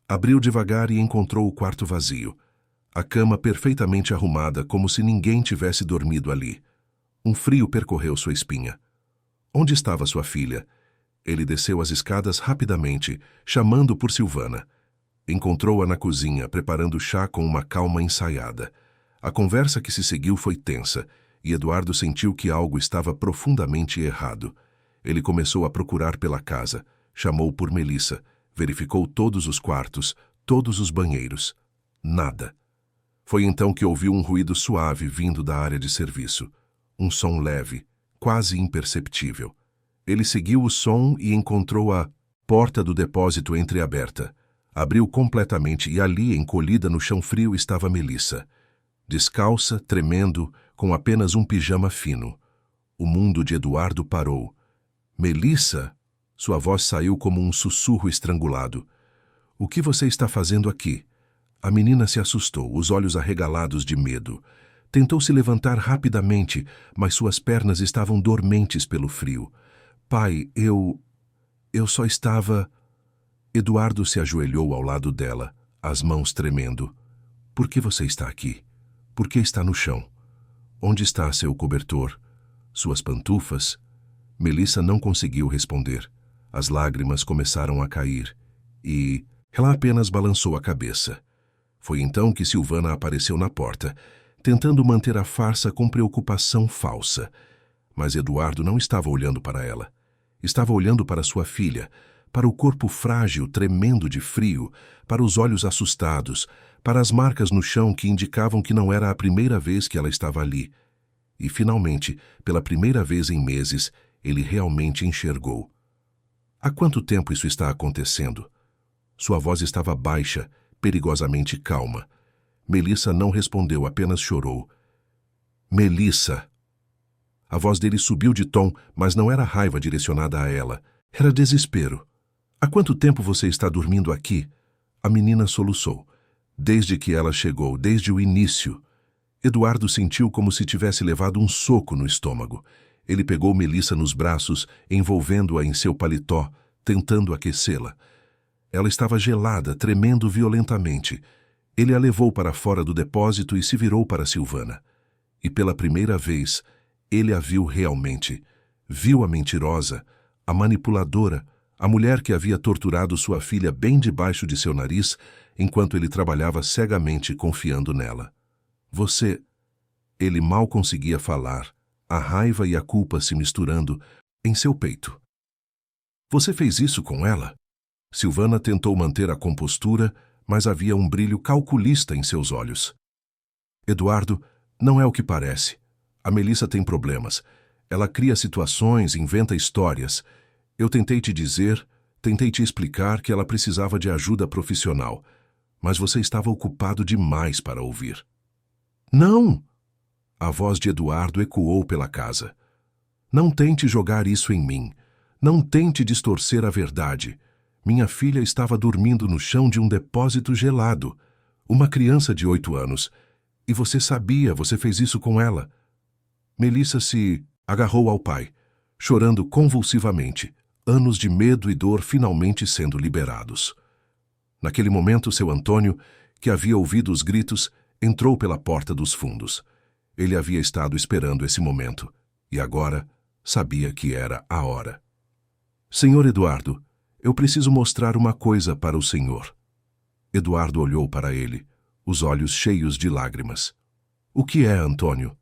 Abriu devagar e encontrou o quarto vazio. A cama perfeitamente arrumada, como se ninguém tivesse dormido ali. Um frio percorreu sua espinha. Onde estava sua filha? Ele desceu as escadas rapidamente, chamando por Silvana. Encontrou-a na cozinha, preparando chá com uma calma ensaiada. A conversa que se seguiu foi tensa, e Eduardo sentiu que algo estava profundamente errado. Ele começou a procurar pela casa, chamou por Melissa, verificou todos os quartos, todos os banheiros. Nada. Foi então que ouviu um ruído suave vindo da área de serviço. Um som leve, quase imperceptível. Ele seguiu o som e encontrou a porta do depósito entreaberta. Abriu completamente e ali, encolhida no chão frio, estava Melissa. Descalça, tremendo, com apenas um pijama fino. O mundo de Eduardo parou. Melissa? Sua voz saiu como um sussurro estrangulado. O que você está fazendo aqui? A menina se assustou, os olhos arregalados de medo. Tentou se levantar rapidamente, mas suas pernas estavam dormentes pelo frio. Pai, eu só estava... Eduardo se ajoelhou ao lado dela, as mãos tremendo. Por que você está aqui? Por que está no chão? Onde está seu cobertor? Suas pantufas? Melissa não conseguiu responder. As lágrimas começaram a cair e ela apenas balançou a cabeça. Foi então que Silvana apareceu na porta, tentando manter a farsa com preocupação falsa. Mas Eduardo não estava olhando para ela. Estava olhando para sua filha, para o corpo frágil, tremendo de frio, para os olhos assustados, para as marcas no chão que indicavam que não era a primeira vez que ela estava ali. E, finalmente, pela primeira vez em meses, ele realmente enxergou. Há quanto tempo isso está acontecendo? Sua voz estava baixa, perigosamente calma. Melissa não respondeu, apenas chorou. Melissa! A voz dele subiu de tom, mas não era raiva direcionada a ela. Era desespero. Há quanto tempo você está dormindo aqui? A menina soluçou. Desde que ela chegou, desde o início. Eduardo sentiu como se tivesse levado um soco no estômago. Ele pegou Melissa nos braços, envolvendo-a em seu paletó, tentando aquecê-la. Ela estava gelada, tremendo violentamente. Ele a levou para fora do depósito e se virou para Silvana. E pela primeira vez, ele a viu realmente. Viu a mentirosa, a manipuladora, a mulher que havia torturado sua filha bem debaixo de seu nariz, enquanto ele trabalhava cegamente confiando nela. Você... Ele mal conseguia falar, a raiva e a culpa se misturando em seu peito. Você fez isso com ela? Silvana tentou manter a compostura, mas havia um brilho calculista em seus olhos. Eduardo, não é o que parece. A Melissa tem problemas. Ela cria situações, inventa histórias. Eu tentei te dizer, tentei te explicar que ela precisava de ajuda profissional, mas você estava ocupado demais para ouvir. Não! A voz de Eduardo ecoou pela casa. Não tente jogar isso em mim. Não tente distorcer a verdade. Minha filha estava dormindo no chão de um depósito gelado. Uma criança de 8 anos. E você sabia, você fez isso com ela. Melissa se agarrou ao pai, chorando convulsivamente, anos de medo e dor finalmente sendo liberados. Naquele momento, seu Antônio, que havia ouvido os gritos, entrou pela porta dos fundos. Ele havia estado esperando esse momento, e agora sabia que era a hora. Senhor Eduardo, eu preciso mostrar uma coisa para o senhor. Eduardo olhou para ele, os olhos cheios de lágrimas. O que é, Antônio?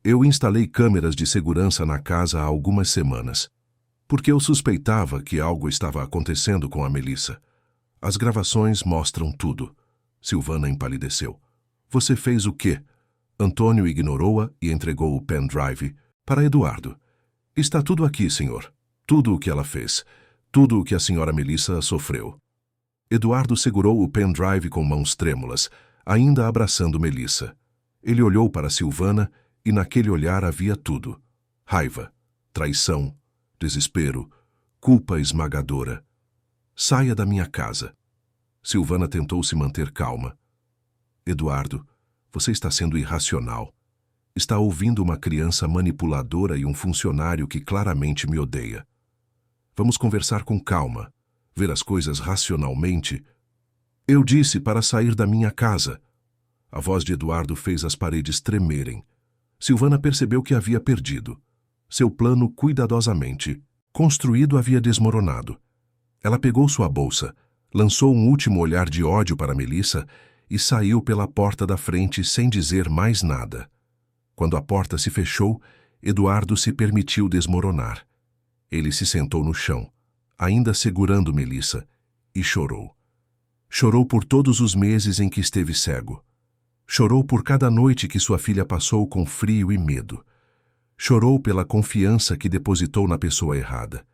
Eu instalei câmeras de segurança na casa há algumas semanas, porque eu suspeitava que algo estava acontecendo com a Melissa. As gravações mostram tudo. Silvana empalideceu. Você fez o quê? Antônio ignorou-a e entregou o pendrive para Eduardo. Está tudo aqui, senhor. Tudo o que ela fez. Tudo o que a senhora Melissa sofreu. Eduardo segurou o pendrive com mãos trêmulas, ainda abraçando Melissa. Ele olhou para Silvana e naquele olhar havia tudo. Raiva, traição, desespero, culpa esmagadora. Saia da minha casa. Silvana tentou se manter calma. Eduardo, você está sendo irracional. Está ouvindo uma criança manipuladora e um funcionário que claramente me odeia. Vamos conversar com calma, ver as coisas racionalmente. Eu disse para sair da minha casa. A voz de Eduardo fez as paredes tremerem. Silvana percebeu que havia perdido. Seu plano cuidadosamente construído havia desmoronado. Ela pegou sua bolsa, lançou um último olhar de ódio para Melissa e saiu pela porta da frente sem dizer mais nada. Quando a porta se fechou, Eduardo se permitiu desmoronar. Ele se sentou no chão, ainda segurando Melissa, e chorou. Chorou por todos os meses em que esteve cego. Chorou por cada noite que sua filha passou com frio e medo. Chorou pela confiança que depositou na pessoa errada.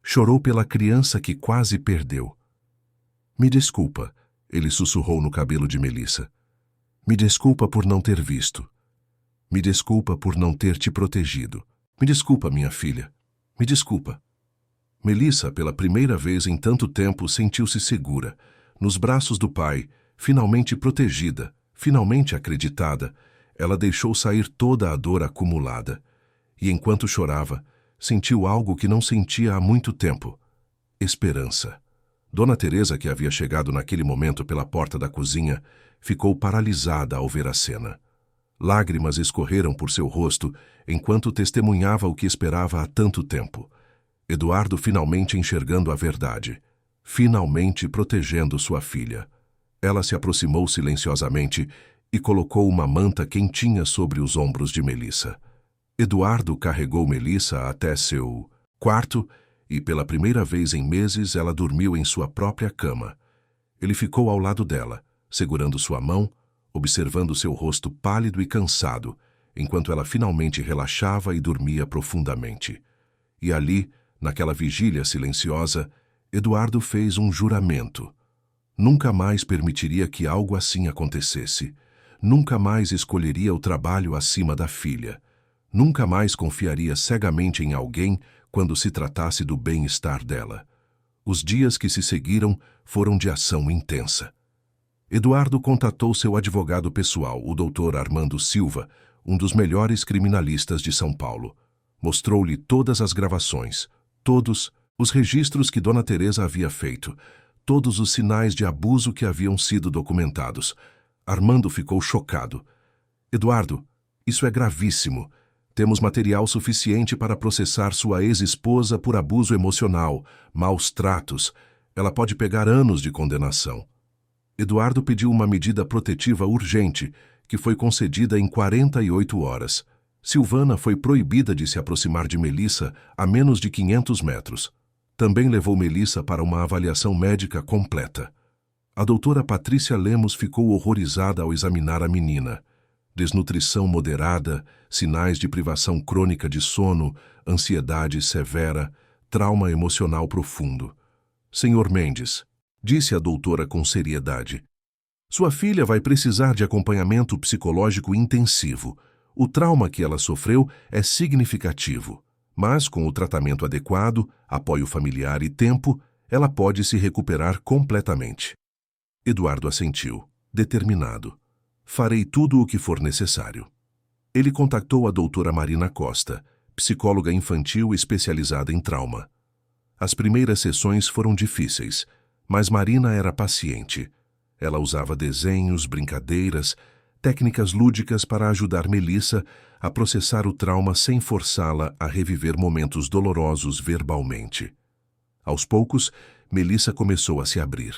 Chorou pela criança que quase perdeu. Me desculpa, ele sussurrou no cabelo de Melissa. Me desculpa por não ter visto. Me desculpa por não ter te protegido. Me desculpa, minha filha. Me desculpa. Melissa, pela primeira vez em tanto tempo, sentiu-se segura, nos braços do pai, finalmente protegida, finalmente acreditada. Ela deixou sair toda a dor acumulada. E enquanto chorava, sentiu algo que não sentia há muito tempo. Esperança. Dona Teresa, que havia chegado naquele momento pela porta da cozinha, ficou paralisada ao ver a cena. Lágrimas escorreram por seu rosto enquanto testemunhava o que esperava há tanto tempo. Eduardo finalmente enxergando a verdade, finalmente protegendo sua filha. Ela se aproximou silenciosamente e colocou uma manta quentinha sobre os ombros de Melissa. Eduardo carregou Melissa até seu quarto e, pela primeira vez em meses, ela dormiu em sua própria cama. Ele ficou ao lado dela, segurando sua mão, observando seu rosto pálido e cansado, enquanto ela finalmente relaxava e dormia profundamente. E ali, naquela vigília silenciosa, Eduardo fez um juramento. Nunca mais permitiria que algo assim acontecesse. Nunca mais escolheria o trabalho acima da filha. Nunca mais confiaria cegamente em alguém quando se tratasse do bem-estar dela. Os dias que se seguiram foram de ação intensa. Eduardo contatou seu advogado pessoal, o Dr. Armando Silva, um dos melhores criminalistas de São Paulo. Mostrou-lhe todas as gravações, todos os registros que Dona Teresa havia feito, todos os sinais de abuso que haviam sido documentados. Armando ficou chocado. Eduardo, isso é gravíssimo. Temos material suficiente para processar sua ex-esposa por abuso emocional, maus tratos. Ela pode pegar anos de condenação. Eduardo pediu uma medida protetiva urgente, que foi concedida em 48 horas. Silvana foi proibida de se aproximar de Melissa a menos de 500 metros. Também levou Melissa para uma avaliação médica completa. A doutora Patrícia Lemos ficou horrorizada ao examinar a menina. Desnutrição moderada, sinais de privação crônica de sono, ansiedade severa, trauma emocional profundo. Senhor Mendes, disse a doutora com seriedade, sua filha vai precisar de acompanhamento psicológico intensivo. O trauma que ela sofreu é significativo, mas com o tratamento adequado, apoio familiar e tempo, ela pode se recuperar completamente. Eduardo assentiu, determinado. Farei tudo o que for necessário. Ele contactou a doutora Marina Costa, psicóloga infantil especializada em trauma. As primeiras sessões foram difíceis, mas Marina era paciente. Ela usava desenhos, brincadeiras, técnicas lúdicas para ajudar Melissa a processar o trauma sem forçá-la a reviver momentos dolorosos verbalmente. Aos poucos, Melissa começou a se abrir.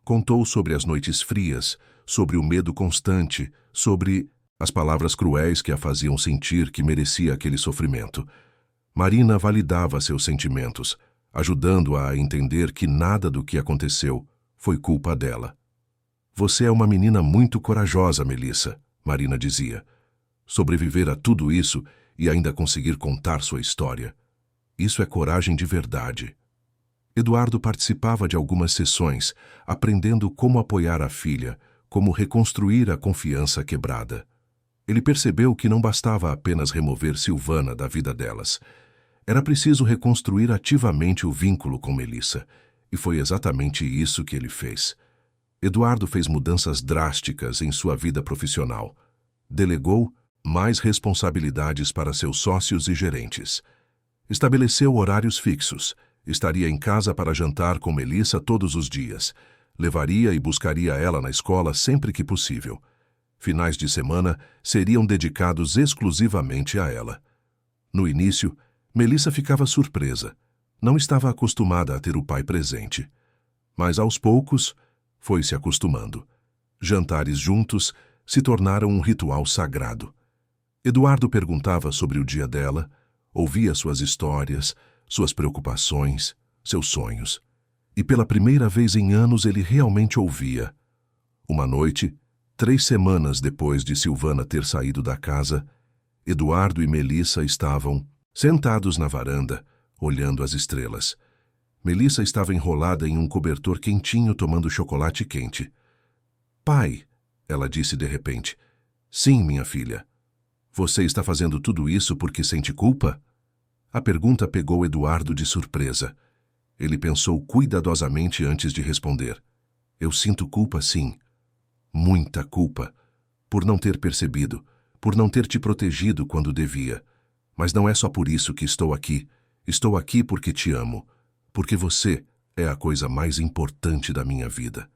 Contou sobre as noites frias, sobre o medo constante, sobre as palavras cruéis que a faziam sentir que merecia aquele sofrimento. Marina validava seus sentimentos, ajudando-a a entender que nada do que aconteceu foi culpa dela. Você é uma menina muito corajosa, Melissa, Marina dizia. Sobreviver a tudo isso e ainda conseguir contar sua história. Isso é coragem de verdade. Eduardo participava de algumas sessões, aprendendo como apoiar a filha, como reconstruir a confiança quebrada. Ele percebeu que não bastava apenas remover Silvana da vida delas. Era preciso reconstruir ativamente o vínculo com Melissa, e foi exatamente isso que ele fez. Eduardo fez mudanças drásticas em sua vida profissional. Delegou mais responsabilidades para seus sócios e gerentes. Estabeleceu horários fixos. Estaria em casa para jantar com Melissa todos os dias. Levaria e buscaria ela na escola sempre que possível. Finais de semana seriam dedicados exclusivamente a ela. No início, Melissa ficava surpresa. Não estava acostumada a ter o pai presente. Mas aos poucos, foi se acostumando. Jantares juntos se tornaram um ritual sagrado. Eduardo perguntava sobre o dia dela, ouvia suas histórias, suas preocupações, seus sonhos. E pela primeira vez em anos ele realmente ouvia. Uma noite, 3 semanas depois de Silvana ter saído da casa, Eduardo e Melissa estavam sentados na varanda, olhando as estrelas. Melissa estava enrolada em um cobertor quentinho tomando chocolate quente. Pai, ela disse de repente. Sim, minha filha. Você está fazendo tudo isso porque sente culpa? A pergunta pegou Eduardo de surpresa. Ele pensou cuidadosamente antes de responder. Eu sinto culpa, sim. Muita culpa. Por não ter percebido, por não ter te protegido quando devia. Mas não é só por isso que estou aqui. Estou aqui porque te amo. Porque você é a coisa mais importante da minha vida.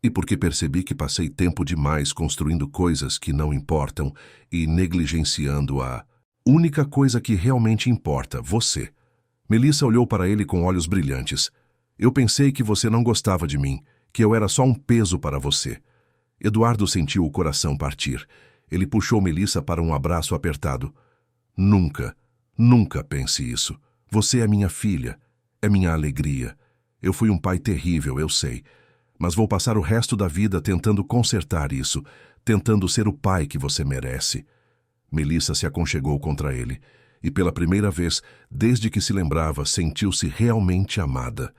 E porque percebi que passei tempo demais construindo coisas que não importam e negligenciando a única coisa que realmente importa, você. Melissa olhou para ele com olhos brilhantes. Eu pensei que você não gostava de mim, que eu era só um peso para você. Eduardo sentiu o coração partir. Ele puxou Melissa para um abraço apertado. Nunca, nunca pense isso. Você é minha filha. É minha alegria. Eu fui um pai terrível, eu sei. Mas vou passar o resto da vida tentando consertar isso, tentando ser o pai que você merece. Melissa se aconchegou contra ele, e pela primeira vez, desde que se lembrava, sentiu-se realmente amada.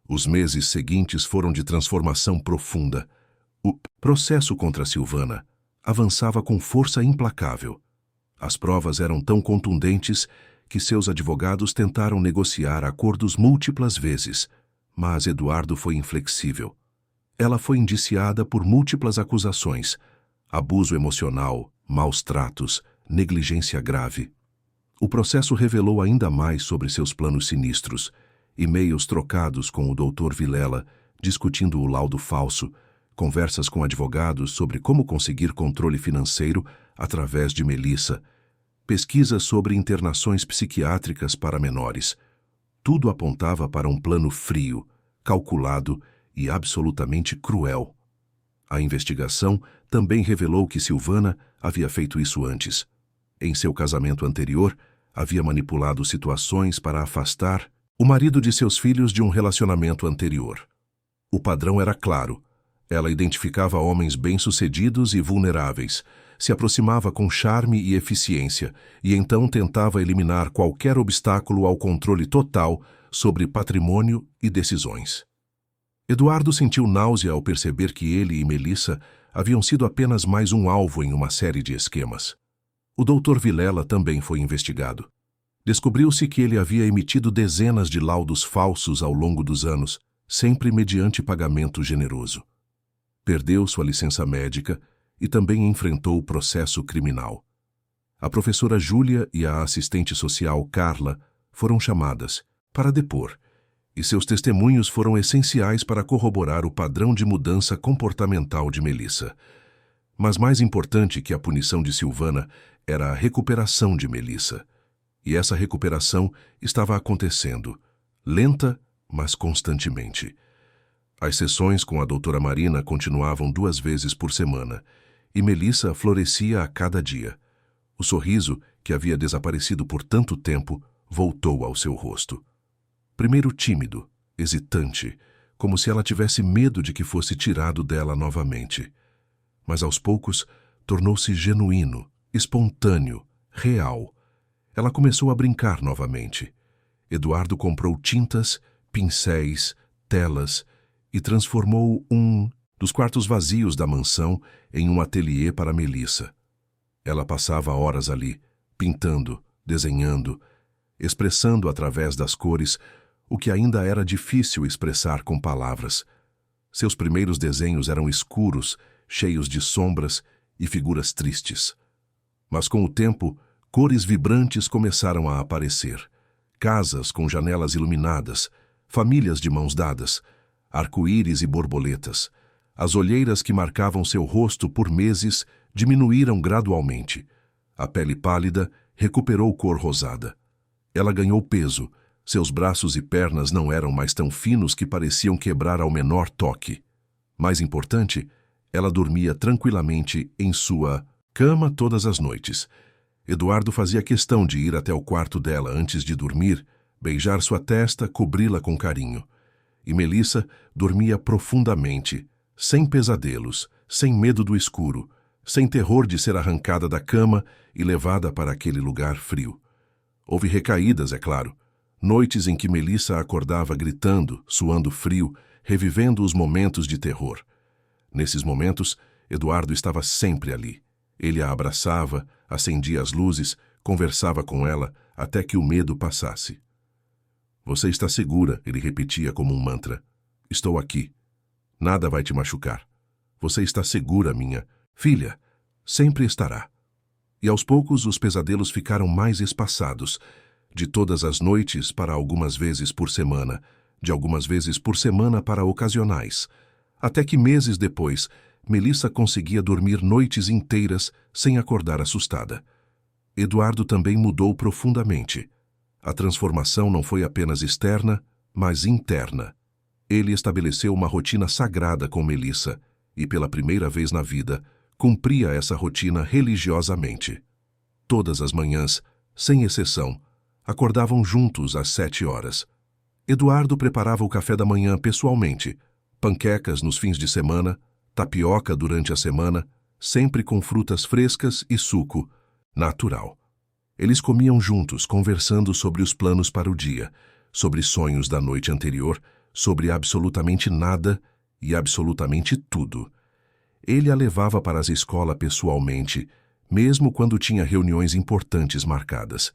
Os meses seguintes foram de transformação profunda. O processo contra Silvana avançava com força implacável. As provas eram tão contundentes que seus advogados tentaram negociar acordos múltiplas vezes, mas Eduardo foi inflexível. Ela foi indiciada por múltiplas acusações: abuso emocional, maus tratos, negligência grave. O processo revelou ainda mais sobre seus planos sinistros, e-mails trocados com o Dr. Vilela, discutindo o laudo falso, conversas com advogados sobre como conseguir controle financeiro através de Melissa. pesquisas sobre internações psiquiátricas para menores. Tudo apontava para um plano frio, calculado e absolutamente cruel. A investigação também revelou que Silvana havia feito isso antes. Em seu casamento anterior, havia manipulado situações para afastar o marido de seus filhos de um relacionamento anterior. O padrão era claro. Ela identificava homens bem-sucedidos e vulneráveis, se aproximava com charme e eficiência, e então tentava eliminar qualquer obstáculo ao controle total sobre patrimônio e decisões. Eduardo sentiu náusea ao perceber que ele e Melissa haviam sido apenas mais um alvo em uma série de esquemas. O Dr. Vilela também foi investigado. Descobriu-se que ele havia emitido dezenas de laudos falsos ao longo dos anos, sempre mediante pagamento generoso. Perdeu sua licença médica e também enfrentou o processo criminal. A professora Júlia e a assistente social Carla foram chamadas para depor, e seus testemunhos foram essenciais para corroborar o padrão de mudança comportamental de Melissa. Mas mais importante que a punição de Silvana era a recuperação de Melissa. E essa recuperação estava acontecendo, lenta, mas constantemente. As sessões com a doutora Marina continuavam 2 vezes por semana, e Melissa florescia a cada dia. O sorriso, que havia desaparecido por tanto tempo, voltou ao seu rosto. Primeiro tímido, hesitante, como se ela tivesse medo de que fosse tirado dela novamente. Mas aos poucos, tornou-se genuíno, espontâneo, real. Ela começou a brincar novamente. Eduardo comprou tintas, pincéis, telas e transformou um dos quartos vazios da mansão em um ateliê para Melissa. Ela passava horas ali, pintando, desenhando, expressando através das cores o que ainda era difícil expressar com palavras. Seus primeiros desenhos eram escuros, cheios de sombras e figuras tristes. Mas com o tempo, cores vibrantes começaram a aparecer. Casas com janelas iluminadas, famílias de mãos dadas, arco-íris e borboletas. As olheiras que marcavam seu rosto por meses diminuíram gradualmente. A pele pálida recuperou cor rosada. Ela ganhou peso. Seus braços e pernas não eram mais tão finos que pareciam quebrar ao menor toque. Mais importante, ela dormia tranquilamente em sua cama todas as noites. Eduardo fazia questão de ir até o quarto dela antes de dormir, beijar sua testa, cobri-la com carinho. E Melissa dormia profundamente, sem pesadelos, sem medo do escuro, sem terror de ser arrancada da cama e levada para aquele lugar frio. Houve recaídas, é claro. Noites em que Melissa acordava gritando, suando frio, revivendo os momentos de terror. Nesses momentos, Eduardo estava sempre ali. Ele a abraçava, acendia as luzes, conversava com ela até que o medo passasse. "Você está segura", ele repetia como um mantra. "Estou aqui. Nada vai te machucar. Você está segura, minha filha. Sempre estará." E aos poucos os pesadelos ficaram mais espaçados, de todas as noites para algumas vezes por semana, de algumas vezes por semana para ocasionais, até que meses depois, Melissa conseguia dormir noites inteiras sem acordar assustada. Eduardo também mudou profundamente. A transformação não foi apenas externa, mas interna. Ele estabeleceu uma rotina sagrada com Melissa e, pela primeira vez na vida, cumpria essa rotina religiosamente. Todas as manhãs, sem exceção, acordavam juntos às 7 horas. Eduardo preparava o café da manhã pessoalmente, panquecas nos fins de semana, tapioca durante a semana, sempre com frutas frescas e suco, natural. Eles comiam juntos, conversando sobre os planos para o dia, sobre sonhos da noite anterior, sobre absolutamente nada e absolutamente tudo. Ele a levava para a escola pessoalmente, mesmo quando tinha reuniões importantes marcadas.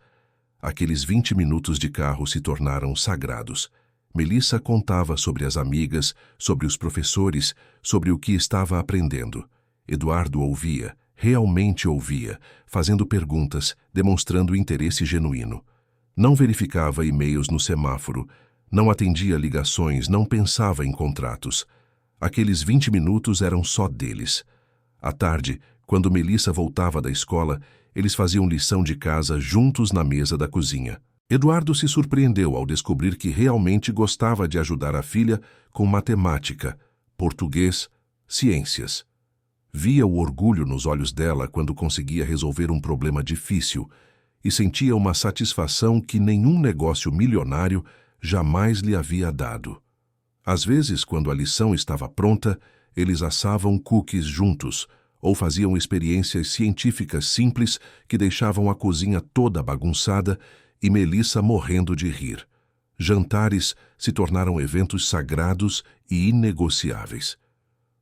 Aqueles 20 minutos de carro se tornaram sagrados. Melissa contava sobre as amigas, sobre os professores, sobre o que estava aprendendo. Eduardo ouvia, realmente ouvia, fazendo perguntas, demonstrando interesse genuíno. Não verificava e-mails no semáforo, não atendia ligações, não pensava em contratos. Aqueles 20 minutos eram só deles. À tarde, quando Melissa voltava da escola, eles faziam lição de casa juntos na mesa da cozinha. Eduardo se surpreendeu ao descobrir que realmente gostava de ajudar a filha com matemática, português, ciências. Via o orgulho nos olhos dela quando conseguia resolver um problema difícil e sentia uma satisfação que nenhum negócio milionário jamais lhe havia dado. Às vezes, quando a lição estava pronta, eles assavam cookies juntos ou faziam experiências científicas simples que deixavam a cozinha toda bagunçada e Melissa morrendo de rir. Jantares se tornaram eventos sagrados e inegociáveis.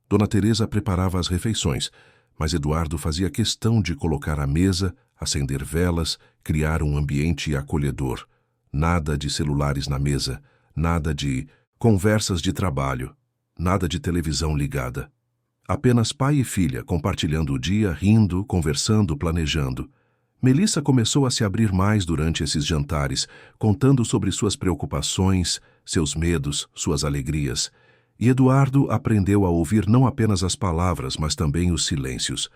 Dona Teresa preparava as refeições, mas Eduardo fazia questão de colocar a mesa, acender velas, criar um ambiente acolhedor. Nada de celulares na mesa, nada de conversas de trabalho, nada de televisão ligada. Apenas pai e filha compartilhando o dia, rindo, conversando, planejando. Melissa começou a se abrir mais durante esses jantares, contando sobre suas preocupações, seus medos, suas alegrias. E Eduardo aprendeu a ouvir não apenas as palavras, mas também os silêncios.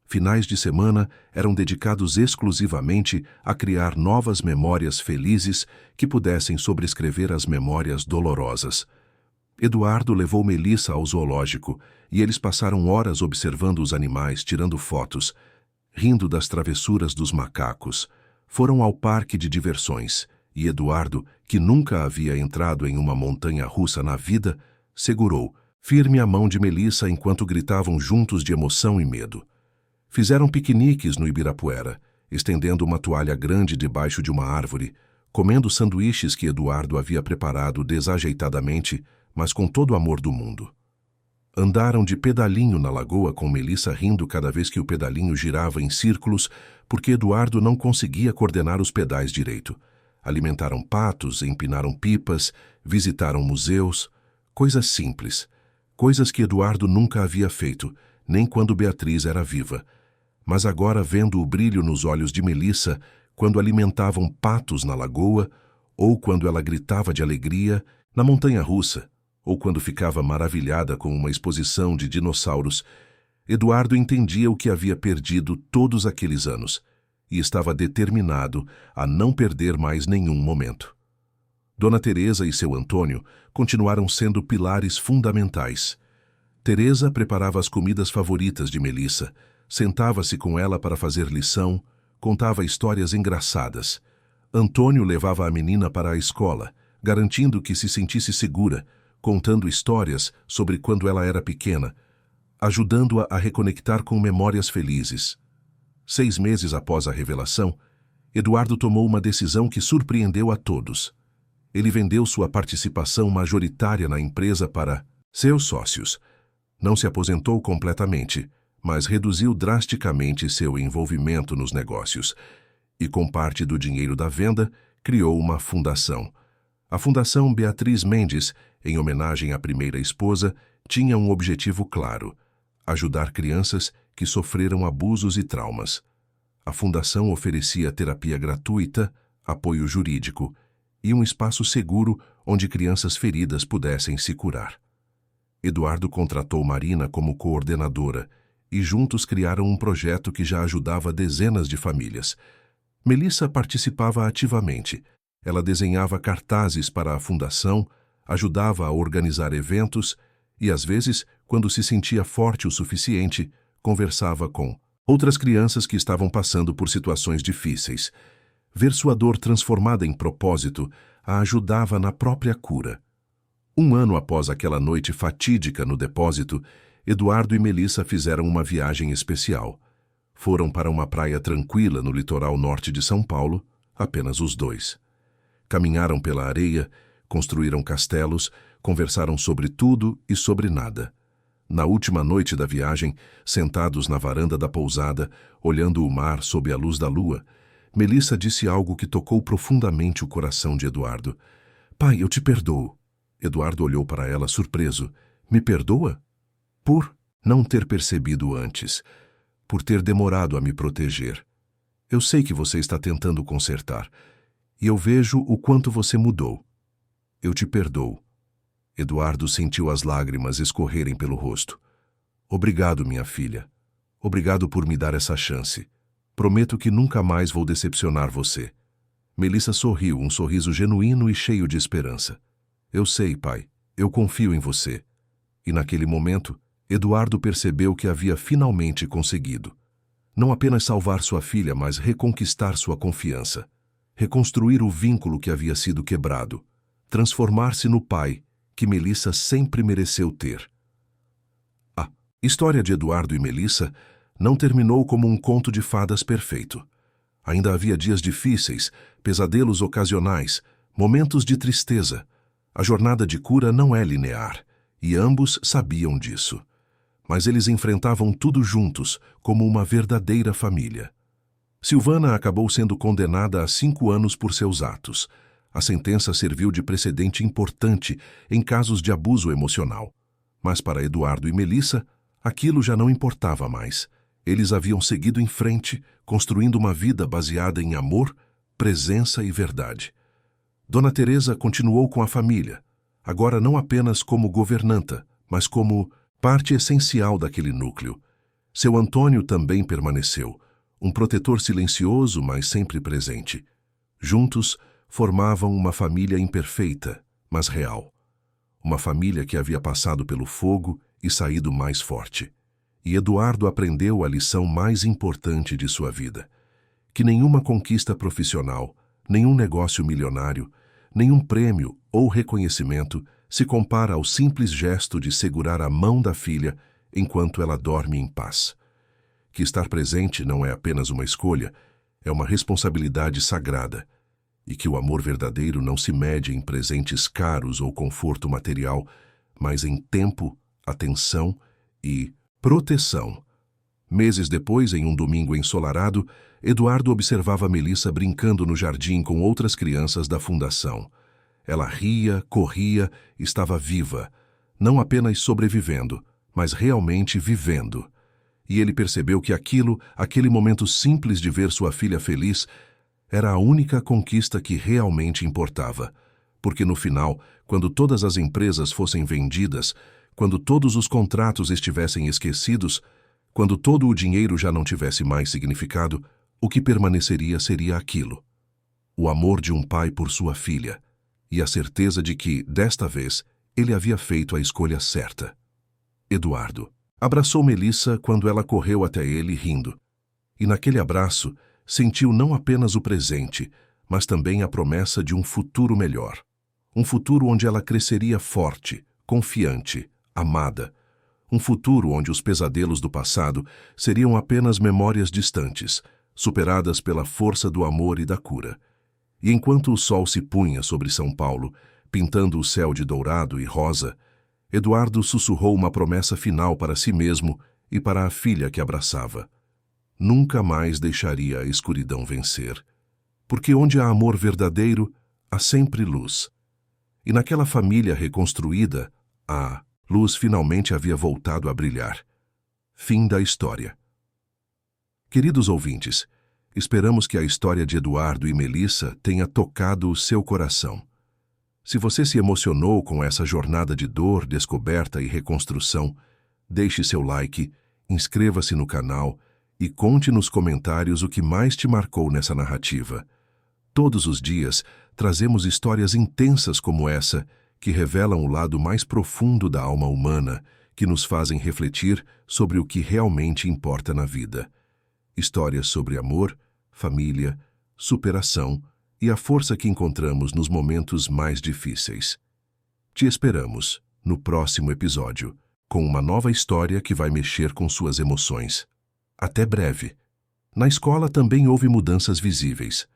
Finais de semana eram dedicados exclusivamente a criar novas memórias felizes que pudessem sobrescrever as memórias dolorosas. Eduardo levou Melissa ao zoológico e eles passaram horas observando os animais, tirando fotos, rindo das travessuras dos macacos. Foram ao parque de diversões e Eduardo, que nunca havia entrado em uma montanha-russa na vida, segurou firme a mão de Melissa enquanto gritavam juntos de emoção e medo. Fizeram piqueniques no Ibirapuera, estendendo uma toalha grande debaixo de uma árvore, comendo sanduíches que Eduardo havia preparado desajeitadamente, mas com todo o amor do mundo. Andaram de pedalinho na lagoa com Melissa rindo cada vez que o pedalinho girava em círculos, porque Eduardo não conseguia coordenar os pedais direito. Alimentaram patos, empinaram pipas, visitaram museus, coisas simples, coisas que Eduardo nunca havia feito, nem quando Beatriz era viva. Mas agora, vendo o brilho nos olhos de Melissa, quando alimentavam patos na lagoa, ou quando ela gritava de alegria na montanha-russa, ou quando ficava maravilhada com uma exposição de dinossauros, Eduardo entendia o que havia perdido todos aqueles anos e estava determinado a não perder mais nenhum momento. Dona Teresa e seu Antônio continuaram sendo pilares fundamentais. Teresa preparava as comidas favoritas de Melissa, sentava-se com ela para fazer lição, contava histórias engraçadas. Antônio levava a menina para a escola, garantindo que se sentisse segura, contando histórias sobre quando ela era pequena, ajudando-a a reconectar com memórias felizes. 6 meses após a revelação, Eduardo tomou uma decisão que surpreendeu a todos. Ele vendeu sua participação majoritária na empresa para seus sócios. Não se aposentou completamente, mas reduziu drasticamente seu envolvimento nos negócios e, com parte do dinheiro da venda, criou uma fundação. A Fundação Beatriz Mendes, em homenagem à primeira esposa, tinha um objetivo claro: ajudar crianças que sofreram abusos e traumas. A fundação oferecia terapia gratuita, apoio jurídico e um espaço seguro onde crianças feridas pudessem se curar. Eduardo contratou Marina como coordenadora e juntos criaram um projeto que já ajudava dezenas de famílias. Melissa participava ativamente. Ela desenhava cartazes para a fundação, ajudava a organizar eventos e, às vezes, quando se sentia forte o suficiente, conversava com outras crianças que estavam passando por situações difíceis. Ver sua dor transformada em propósito a ajudava na própria cura. 1 ano após aquela noite fatídica no depósito, Eduardo e Melissa fizeram uma viagem especial. Foram para uma praia tranquila no litoral norte de São Paulo, apenas os dois. Caminharam pela areia, construíram castelos, conversaram sobre tudo e sobre nada. Na última noite da viagem, sentados na varanda da pousada, olhando o mar sob a luz da lua, Melissa disse algo que tocou profundamente o coração de Eduardo. "Pai, eu te perdoo." Eduardo olhou para ela surpreso. "Me perdoa?" "Por não ter percebido antes. Por ter demorado a me proteger. Eu sei que você está tentando consertar. E eu vejo o quanto você mudou. Eu te perdoo." Eduardo sentiu as lágrimas escorrerem pelo rosto. "Obrigado, minha filha. Obrigado por me dar essa chance. Prometo que nunca mais vou decepcionar você. Melissa sorriu, um sorriso genuíno e cheio de esperança. Eu sei, pai. Eu confio em você. E naquele momento, Eduardo percebeu que havia finalmente conseguido. Não apenas salvar sua filha, mas reconquistar sua confiança. Reconstruir o vínculo que havia sido quebrado. Transformar-se no pai que Melissa sempre mereceu ter. A história de Eduardo e Melissa não terminou como um conto de fadas perfeito. Ainda havia dias difíceis, pesadelos ocasionais, momentos de tristeza. A jornada de cura não é linear, e ambos sabiam disso. Mas eles enfrentavam tudo juntos, como uma verdadeira família. Silvana acabou sendo condenada a 5 anos por seus atos. A sentença serviu de precedente importante em casos de abuso emocional. Mas para Eduardo e Melissa, aquilo já não importava mais. Eles haviam seguido em frente, construindo uma vida baseada em amor, presença e verdade. Dona Teresa continuou com a família, agora não apenas como governanta, mas como parte essencial daquele núcleo. Seu Antônio também permaneceu, um protetor silencioso, mas sempre presente. Juntos, formavam uma família imperfeita, mas real. Uma família que havia passado pelo fogo e saído mais forte. E Eduardo aprendeu a lição mais importante de sua vida: que nenhuma conquista profissional, nenhum negócio milionário, nenhum prêmio ou reconhecimento se compara ao simples gesto de segurar a mão da filha enquanto ela dorme em paz. Que estar presente não é apenas uma escolha, é uma responsabilidade sagrada. E que o amor verdadeiro não se mede em presentes caros ou conforto material, mas em tempo, atenção e proteção. Meses depois, em um domingo ensolarado, Eduardo observava Melissa brincando no jardim com outras crianças da fundação. Ela ria, corria, estava viva, não apenas sobrevivendo, mas realmente vivendo. E ele percebeu que aquele momento simples de ver sua filha feliz, era a única conquista que realmente importava. Porque no final, quando todas as empresas fossem vendidas, quando todos os contratos estivessem esquecidos, quando todo o dinheiro já não tivesse mais significado, o que permaneceria seria aquilo: o amor de um pai por sua filha, e a certeza de que, desta vez, ele havia feito a escolha certa. Eduardo abraçou Melissa quando ela correu até ele rindo. E naquele abraço, sentiu não apenas o presente, mas também a promessa de um futuro melhor. Um futuro onde ela cresceria forte, confiante, amada. Um futuro onde os pesadelos do passado seriam apenas memórias distantes, superadas pela força do amor e da cura. E enquanto o sol se punha sobre São Paulo, pintando o céu de dourado e rosa, Eduardo sussurrou uma promessa final para si mesmo e para a filha que abraçava. Nunca mais deixaria a escuridão vencer. Porque onde há amor verdadeiro, há sempre luz. E naquela família reconstruída, a luz finalmente havia voltado a brilhar. Fim da história. Queridos ouvintes, esperamos que a história de Eduardo e Melissa tenha tocado o seu coração. Se você se emocionou com essa jornada de dor, descoberta e reconstrução, deixe seu like, inscreva-se no canal e conte nos comentários o que mais te marcou nessa narrativa. Todos os dias, trazemos histórias intensas como essa, que revelam o lado mais profundo da alma humana, que nos fazem refletir sobre o que realmente importa na vida. Histórias sobre amor, família, superação e a força que encontramos nos momentos mais difíceis. Te esperamos no próximo episódio, com uma nova história que vai mexer com suas emoções. Até breve. Na escola também houve mudanças visíveis.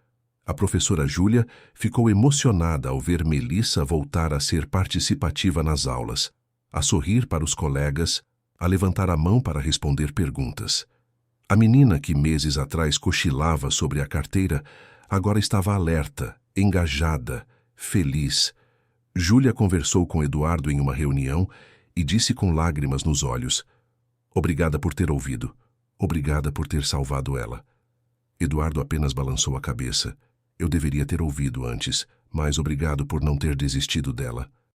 A professora Júlia ficou emocionada ao ver Melissa voltar a ser participativa nas aulas, a sorrir para os colegas, a levantar a mão para responder perguntas. A menina que meses atrás cochilava sobre a carteira agora estava alerta, engajada, feliz. Júlia conversou com Eduardo em uma reunião e disse com lágrimas nos olhos: "Obrigada por ter ouvido. Obrigada por ter salvado ela." Eduardo apenas balançou a cabeça. "Eu deveria ter ouvido antes, mas obrigado por não ter desistido dela."